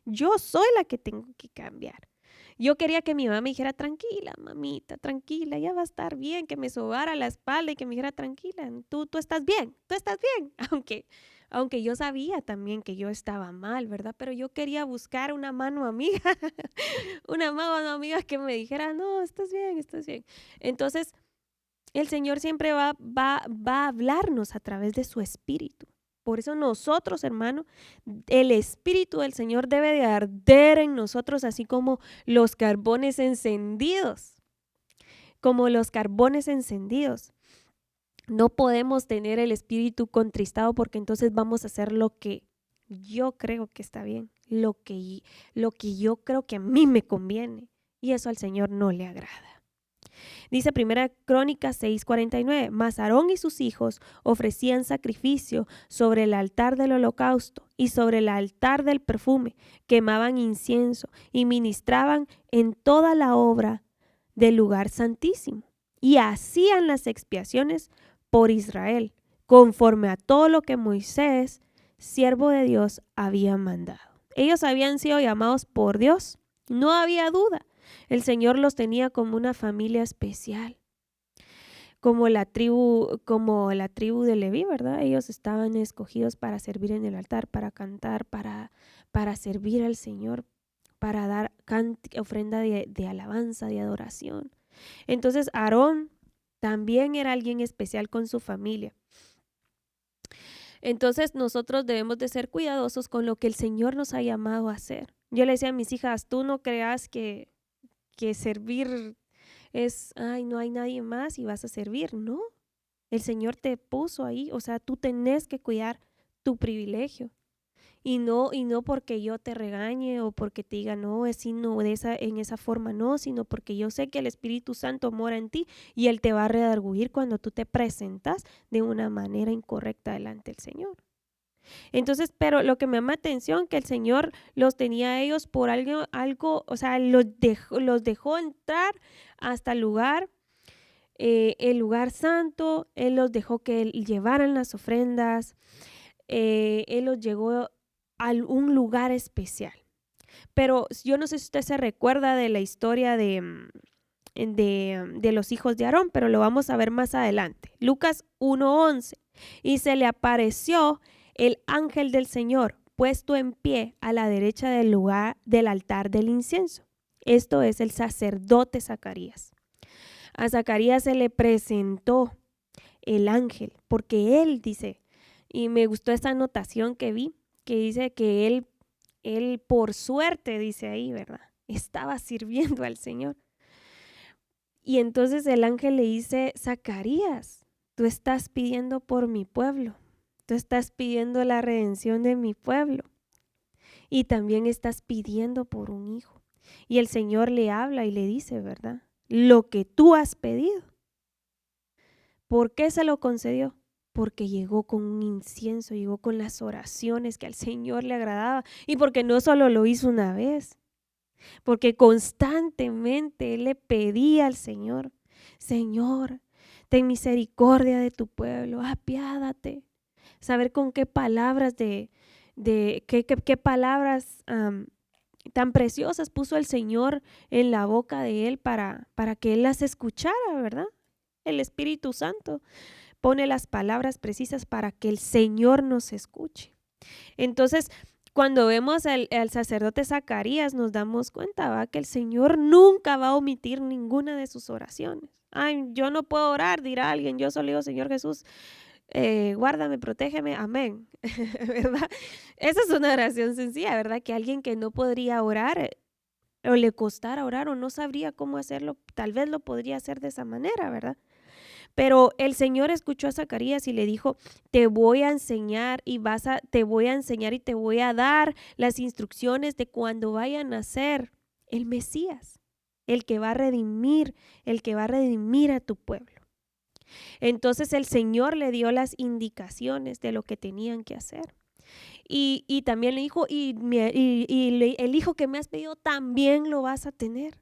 Yo soy la que tengo que cambiar. Yo quería que mi mamá me dijera: tranquila, mamita, tranquila, ya va a estar bien, que me sobara la espalda y que me dijera: tranquila, tú estás bien, aunque yo sabía también que yo estaba mal, ¿verdad? Pero yo quería buscar una mano amiga, una mano amiga que me dijera: no, estás bien, estás bien. Entonces, el Señor siempre va a hablarnos a través de su Espíritu. Por eso nosotros, hermano, el Espíritu del Señor debe de arder en nosotros, así como los carbones encendidos. Como los carbones encendidos. No podemos tener el Espíritu contristado, porque entonces vamos a hacer lo que yo creo que está bien, lo que yo creo que a mí me conviene. Y eso al Señor no le agrada. Dice 1 Crónicas 6:49, mas Aarón y sus hijos ofrecían sacrificio sobre el altar del holocausto y sobre el altar del perfume, quemaban incienso y ministraban en toda la obra del lugar santísimo, y hacían las expiaciones por Israel, conforme a todo lo que Moisés, siervo de Dios, había mandado. Ellos habían sido llamados por Dios, no había duda. El Señor los tenía como una familia especial, como la tribu de Leví, ¿verdad? Ellos estaban escogidos para servir en el altar, para cantar, para servir al Señor, para dar ofrenda de alabanza, de adoración. Entonces Aarón También era alguien especial con su familia. Entonces nosotros debemos de ser cuidadosos con lo que el Señor nos ha llamado a hacer. Yo le decía a mis hijas, tú no creas que servir es, ay, no hay nadie más y vas a servir. No, el Señor te puso ahí, o sea, tú tenés que cuidar tu privilegio. Y no porque yo te regañe o porque te diga, no, es sino en esa forma, no, sino porque yo sé que el Espíritu Santo mora en ti y Él te va a redarguir cuando tú te presentas de una manera incorrecta delante del Señor. Entonces, pero lo que me llama atención, que el Señor los tenía a ellos por algo, o sea, los dejó entrar hasta el lugar santo. Él los dejó que llevaran las ofrendas, Él los llegó a un lugar especial. Pero yo no sé si usted se recuerda de la historia de los hijos de Aarón, pero lo vamos a ver más adelante. Lucas 1:11. Y se le apareció el ángel del Señor puesto en pie a la derecha del lugar del altar del incienso. Esto es el sacerdote Zacarías. A Zacarías se le presentó el ángel, porque él dice, y me gustó esta anotación que vi, que dice que él por suerte, dice ahí, ¿verdad? Estaba sirviendo al Señor. Y entonces el ángel le dice, Zacarías, tú estás pidiendo por mi pueblo, tú estás pidiendo la redención de mi pueblo y también estás pidiendo por un hijo. Y el Señor le habla y le dice, ¿verdad? Lo que tú has pedido. ¿Por qué se lo concedió? Porque llegó con un incienso, llegó con las oraciones que al Señor le agradaba y porque no solo lo hizo una vez, porque constantemente él le pedía al Señor, Señor, ten misericordia de tu pueblo, apiádate. Saber con qué palabras qué palabras tan preciosas puso el Señor en la boca de él para que él las escuchara, ¿verdad? El Espíritu Santo pone las palabras precisas para que el Señor nos escuche. Entonces, cuando vemos al sacerdote Zacarías, nos damos cuenta, ¿va? Que el Señor nunca va a omitir ninguna de sus oraciones. Ay, yo no puedo orar, dirá alguien. Yo solo digo, Señor Jesús, guárdame, protégeme, amén. ¿Verdad? Esa es una oración sencilla, ¿verdad? Que alguien que no podría orar o le costara orar o no sabría cómo hacerlo, tal vez lo podría hacer de esa manera, ¿verdad? Pero el Señor escuchó a Zacarías y le dijo, te voy a enseñar y te voy a enseñar y te voy a dar las instrucciones de cuando vaya a nacer el Mesías, el que va a redimir a tu pueblo. Entonces el Señor le dio las indicaciones de lo que tenían que hacer. Y también le dijo, el hijo que me has pedido también lo vas a tener.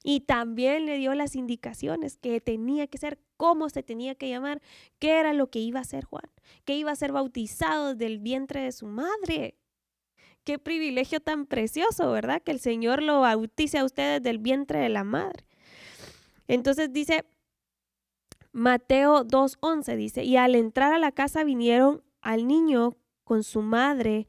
Y también le dio las indicaciones que tenía que ser, cómo se tenía que llamar, qué era lo que iba a hacer Juan, que iba a ser bautizado del vientre de su madre. Qué privilegio tan precioso, ¿verdad? Que el Señor lo bautice a ustedes del vientre de la madre. Entonces dice Mateo 2:11, dice, y al entrar a la casa vinieron al niño con su madre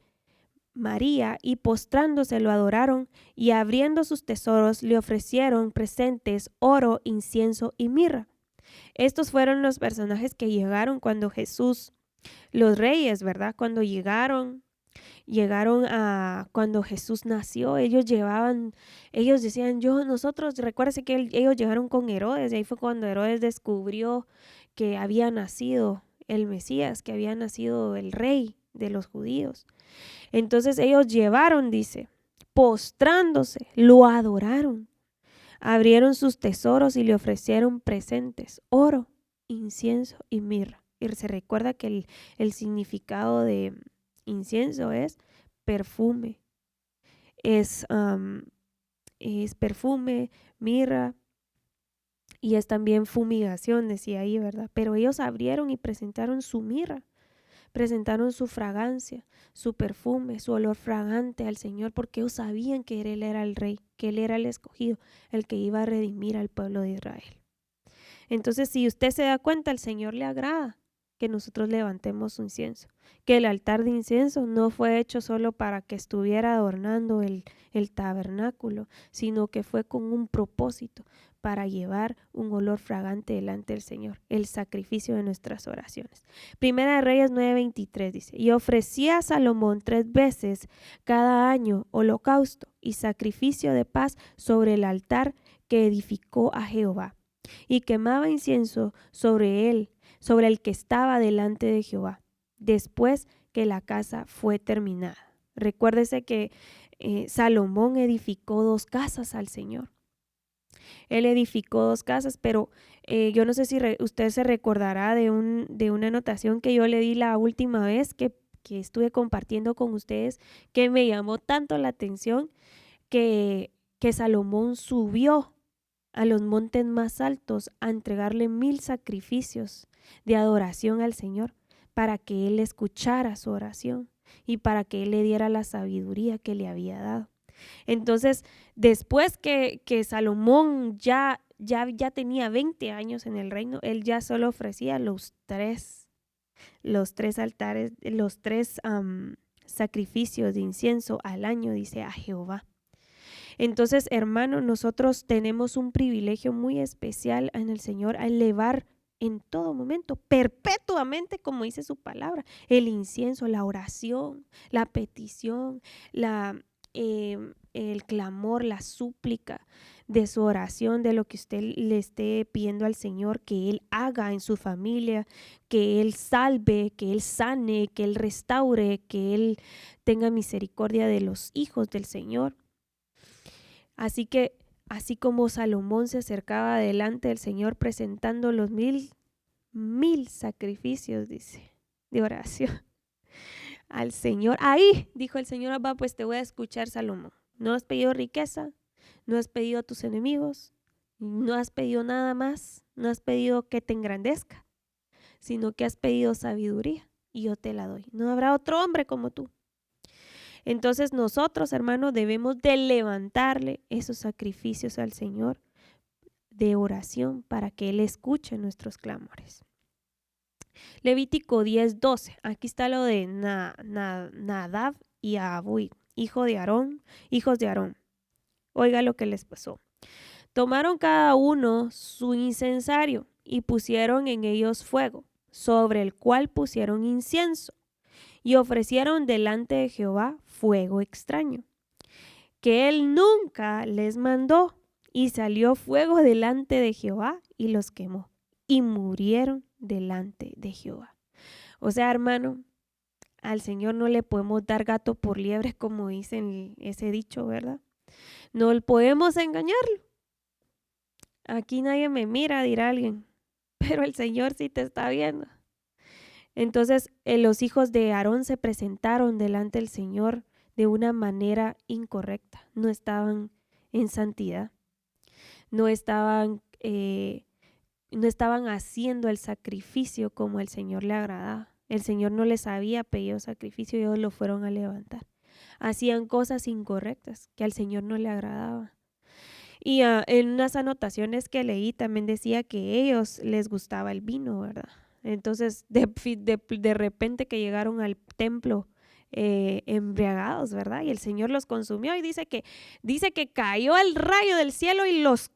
María, y postrándose lo adoraron, y abriendo sus tesoros le ofrecieron presentes, oro, incienso y mirra. Estos fueron los personajes que llegaron cuando Jesús, los reyes, ¿verdad? Cuando llegaron cuando Jesús nació, ellos decían, recuérdese que ellos llegaron con Herodes, y ahí fue cuando Herodes descubrió que había nacido el Mesías, que había nacido el rey de los judíos. Entonces ellos llevaron, dice, postrándose, lo adoraron, abrieron sus tesoros y le ofrecieron presentes, oro, incienso y mirra. Y se recuerda que el significado de incienso es perfume, es perfume, mirra, y es también fumigación, decía ahí, ¿verdad? Pero ellos abrieron y presentaron su mirra. Presentaron su fragancia, su perfume, su olor fragante al Señor, porque ellos sabían que Él era el rey, que Él era el escogido, el que iba a redimir al pueblo de Israel. Entonces, si usted se da cuenta, al Señor le agrada que nosotros levantemos un incienso, que el altar de incienso no fue hecho solo para que estuviera adornando el tabernáculo, sino que fue con un propósito, para llevar un olor fragante delante del Señor, el sacrificio de nuestras oraciones. Primera de Reyes 9:23 dice, y ofrecía a Salomón 3 veces cada año holocausto y sacrificio de paz sobre el altar que edificó a Jehová, y quemaba incienso sobre él, sobre el que estaba delante de Jehová, después que la casa fue terminada. Recuérdese que Salomón edificó 2 casas al Señor. Él edificó 2 casas, pero yo no sé si usted se recordará de una anotación que yo le di la última vez que estuve compartiendo con ustedes, que me llamó tanto la atención, que Salomón subió a los montes más altos a entregarle 1000 sacrificios de adoración al Señor para que Él escuchara su oración y para que Él le diera la sabiduría que le había dado. Entonces, después que Salomón ya tenía 20 años en el reino, él ya solo ofrecía los tres altares, los 3 sacrificios de incienso al año, dice, a Jehová. Entonces, hermano, nosotros tenemos un privilegio muy especial en el Señor a elevar en todo momento, perpetuamente, como dice su palabra, el incienso, la oración, la petición, el clamor, la súplica de su oración, de lo que usted le esté pidiendo al Señor que Él haga en su familia, que Él salve, que Él sane, que Él restaure, que Él tenga misericordia de los hijos del Señor. Así que, así como Salomón se acercaba delante del Señor presentando los 1000 sacrificios, dice, de oración al Señor. Ahí dijo el Señor, va, pues te voy a escuchar, Salomón. No has pedido riqueza, no has pedido a tus enemigos, no has pedido nada más, no has pedido que te engrandezca, sino que has pedido sabiduría y yo te la doy. No habrá otro hombre como tú. Entonces nosotros, hermanos, debemos de levantarle esos sacrificios al Señor de oración para que Él escuche nuestros clamores. Levítico 10:12. Aquí está lo de Nadab y Abiú, hijos de Aarón. Oiga lo que les pasó. Tomaron cada uno su incensario y pusieron en ellos fuego, sobre el cual pusieron incienso, y ofrecieron delante de Jehová fuego extraño, que él nunca les mandó, y salió fuego delante de Jehová y los quemó, y murieron delante de Jehová. O sea, hermano, al Señor no le podemos dar gato por liebre, como dicen ese dicho, ¿verdad? No podemos engañarlo. Aquí nadie me mira, dirá alguien, pero el Señor sí te está viendo. Entonces, los hijos de Aarón se presentaron delante del Señor de una manera incorrecta. No estaban en santidad. No estaban haciendo el sacrificio como el Señor le agradaba. El Señor no les había pedido sacrificio y ellos lo fueron a levantar. Hacían cosas incorrectas que al Señor no le agradaba. Y en unas anotaciones que leí también decía que a ellos les gustaba el vino, ¿verdad? Entonces, de repente que llegaron al templo embriagados, ¿verdad? Y el Señor los consumió y dice que cayó el rayo del cielo y los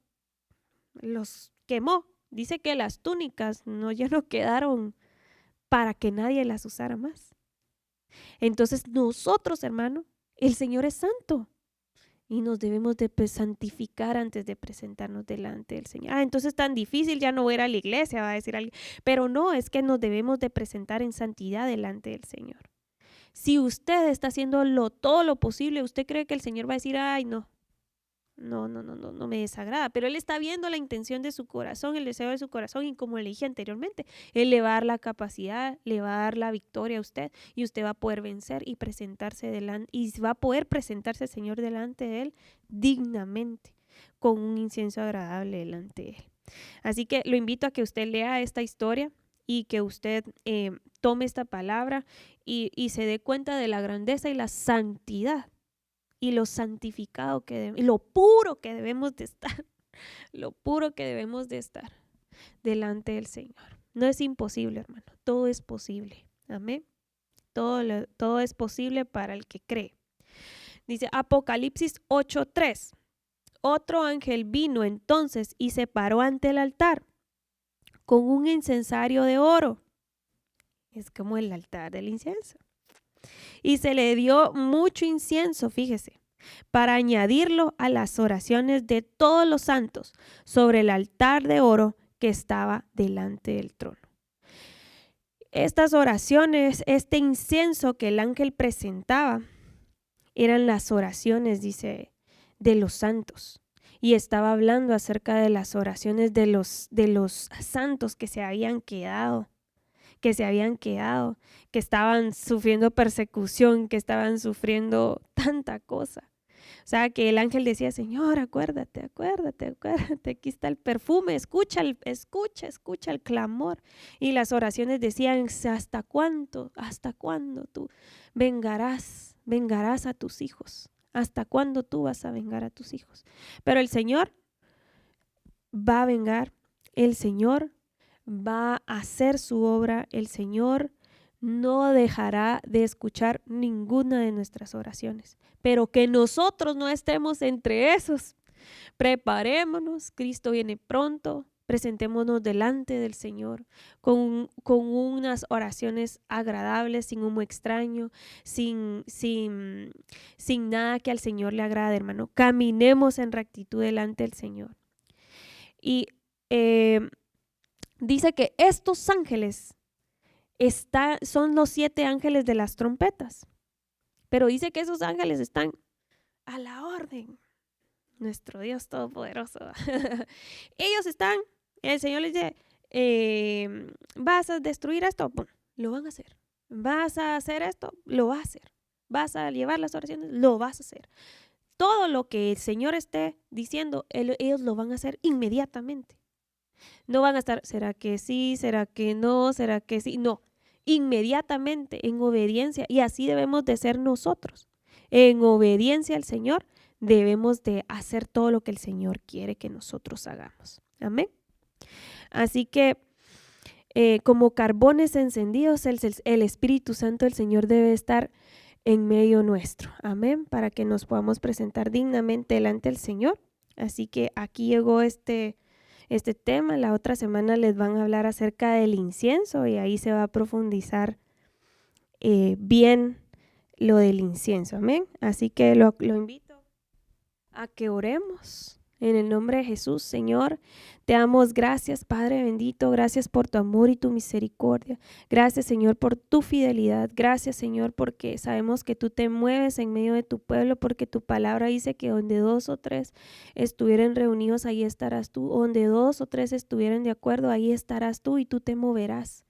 quemó. Dice que las túnicas ya no quedaron para que nadie las usara más. Entonces nosotros, hermano, el Señor es santo y nos debemos de santificar antes de presentarnos delante del Señor. Entonces tan difícil, ya no voy a ir a la iglesia, va a decir alguien. Pero no, es que nos debemos de presentar en santidad delante del Señor. Si usted está haciendo todo lo posible, usted cree que el Señor va a decir, ay, no me desagrada, pero Él está viendo la intención de su corazón, el deseo de su corazón, y como le dije anteriormente, Él le va a dar la capacidad, le va a dar la victoria a usted, y usted va a poder vencer y presentarse delante, y va a poder presentarse al Señor delante de Él dignamente, con un incienso agradable delante de Él. Así que lo invito a que usted lea esta historia y que usted tome esta palabra y se dé cuenta de la grandeza y la santidad y lo santificado y lo puro que debemos de estar, lo puro que debemos de estar delante del Señor. No es imposible, hermano, todo es posible. Amén. Todo es posible para el que cree. Dice Apocalipsis 8:3. Otro ángel vino entonces y se paró ante el altar con un incensario de oro. Es como el altar del incienso. Y se le dio mucho incienso, fíjese, para añadirlo a las oraciones de todos los santos sobre el altar de oro que estaba delante del trono. Estas oraciones, este incienso que el ángel presentaba, eran las oraciones, dice, de los santos. Y estaba hablando acerca de las oraciones de los santos que se habían quedado, que estaban sufriendo persecución, que estaban sufriendo tanta cosa. O sea, que el ángel decía, Señor, acuérdate, aquí está el perfume, escucha el clamor. Y las oraciones decían, ¿hasta cuándo tú vengarás a tus hijos? ¿Hasta cuándo tú vas a vengar a tus hijos? Pero el Señor va a vengar, el Señor va a hacer su obra, el Señor no dejará de escuchar ninguna de nuestras oraciones, pero que nosotros no estemos entre esos. Preparémonos, Cristo viene pronto, presentémonos delante del Señor con unas oraciones agradables, sin humo extraño, sin nada que al Señor le agrade, hermano. Caminemos en rectitud delante del Señor. Y dice que estos ángeles son los 7 ángeles de las trompetas, pero dice que esos ángeles están a la orden. Nuestro Dios Todopoderoso. Ellos están, el Señor les dice, vas a destruir esto, ¡pum!, lo van a hacer. Vas a hacer esto, lo vas a hacer. Vas a llevar las oraciones, lo vas a hacer. Todo lo que el Señor esté diciendo, ellos lo van a hacer inmediatamente. No van a estar, ¿será que sí? ¿Será que no? ¿Será que sí? No, inmediatamente, en obediencia. Y así debemos de ser nosotros. En obediencia al Señor, debemos de hacer todo lo que el Señor quiere que nosotros hagamos. Amén. Así que como carbones encendidos, el Espíritu Santo del Señor debe estar en medio nuestro. Amén. Para que nos podamos presentar dignamente delante del Señor. Así que aquí llegó este tema. La otra semana les van a hablar acerca del incienso y ahí se va a profundizar bien lo del incienso. Amén. Así que lo invito a que oremos en el nombre de Jesús. Señor, te damos gracias, Padre bendito, gracias por tu amor y tu misericordia. Gracias, Señor, por tu fidelidad. Gracias, Señor, porque sabemos que tú te mueves en medio de tu pueblo, porque tu palabra dice que donde 2 o 3 estuvieran reunidos, ahí estarás tú. Donde 2 o 3 estuvieran de acuerdo, ahí estarás tú y tú te moverás.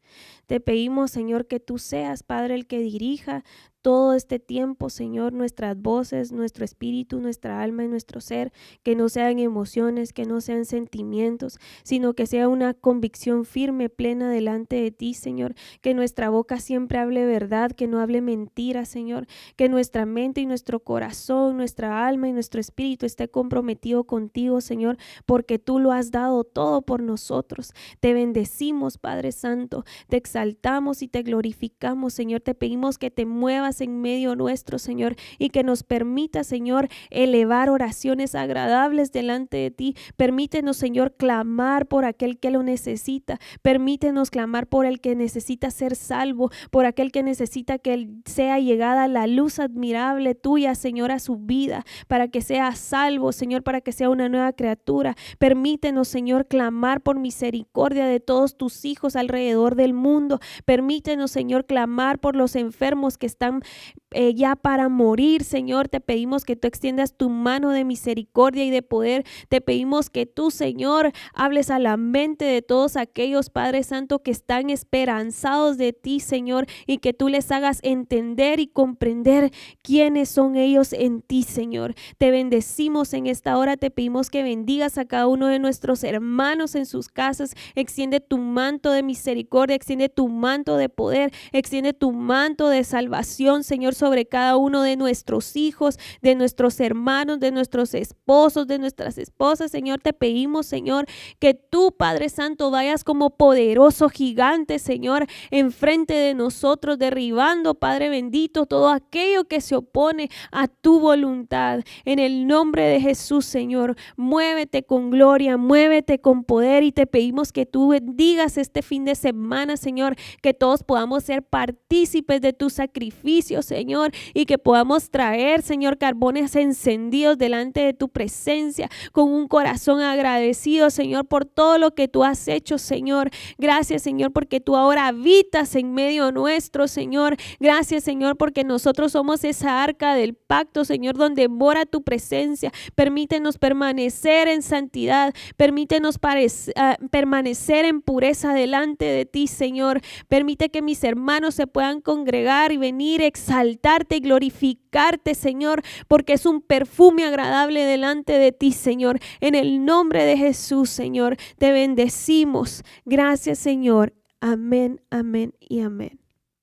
Te pedimos, Señor, que tú seas, Padre, el que dirija todo este tiempo, Señor, nuestras voces, nuestro espíritu, nuestra alma y nuestro ser, que no sean emociones, que no sean sentimientos, sino que sea una convicción firme, plena delante de ti, Señor, que nuestra boca siempre hable verdad, que no hable mentira, Señor, que nuestra mente y nuestro corazón, nuestra alma y nuestro espíritu esté comprometido contigo, Señor, porque tú lo has dado todo por nosotros. Te bendecimos, Padre Santo, te exaltamos y te glorificamos, Señor, te pedimos que te muevas en medio nuestro, Señor, y que nos permita, Señor, elevar oraciones agradables delante de ti. Permítenos, Señor, clamar por aquel que lo necesita. Permítenos clamar por el que necesita ser salvo, por aquel que necesita que él sea llegada la luz admirable tuya, Señor, a su vida, para que sea salvo, Señor, para que sea una nueva criatura. Permítenos, Señor, clamar por misericordia de todos tus hijos alrededor del mundo. Permítenos, Señor, clamar por los enfermos que están ya para morir, Señor. Te pedimos que tú extiendas tu mano de misericordia y de poder. Te pedimos que tú, Señor, hables a la mente de todos aquellos, Padre Santo, que están esperanzados de ti, Señor, y que tú les hagas entender y comprender quiénes son ellos en ti, Señor. Te bendecimos en esta hora. Te pedimos que bendigas a cada uno de nuestros hermanos en sus casas. Extiende tu manto de misericordia, extiende tu manto de poder, extiende tu manto de salvación, Señor, sobre cada uno de nuestros hijos, de nuestros hermanos, de nuestros esposos, de nuestras esposas. Señor, te pedimos, Señor, que tú, Padre Santo, vayas como poderoso gigante, Señor, enfrente de nosotros, derribando, Padre bendito, todo aquello que se opone a tu voluntad. En el nombre de Jesús, Señor, muévete con gloria, muévete con poder, y te pedimos que tú bendigas este fin de semana, Señor, que todos podamos ser partícipes de tu sacrificio, Señor, y que podamos traer, Señor, carbones encendidos delante de tu presencia con un corazón agradecido, Señor, por todo lo que tú has hecho, Señor. Gracias, Señor, porque tú ahora habitas en medio nuestro, Señor. Gracias, Señor, porque nosotros somos esa arca del pacto, Señor, donde mora tu presencia. Permítenos permanecer en santidad, permítenos permanecer en pureza delante de ti, Señor. Permite que mis hermanos se puedan congregar y venir a exaltarte y glorificarte, Señor, porque es un perfume agradable delante de ti, Señor. En el nombre de Jesús, Señor, te bendecimos. Gracias, Señor. Amén, amén y amén.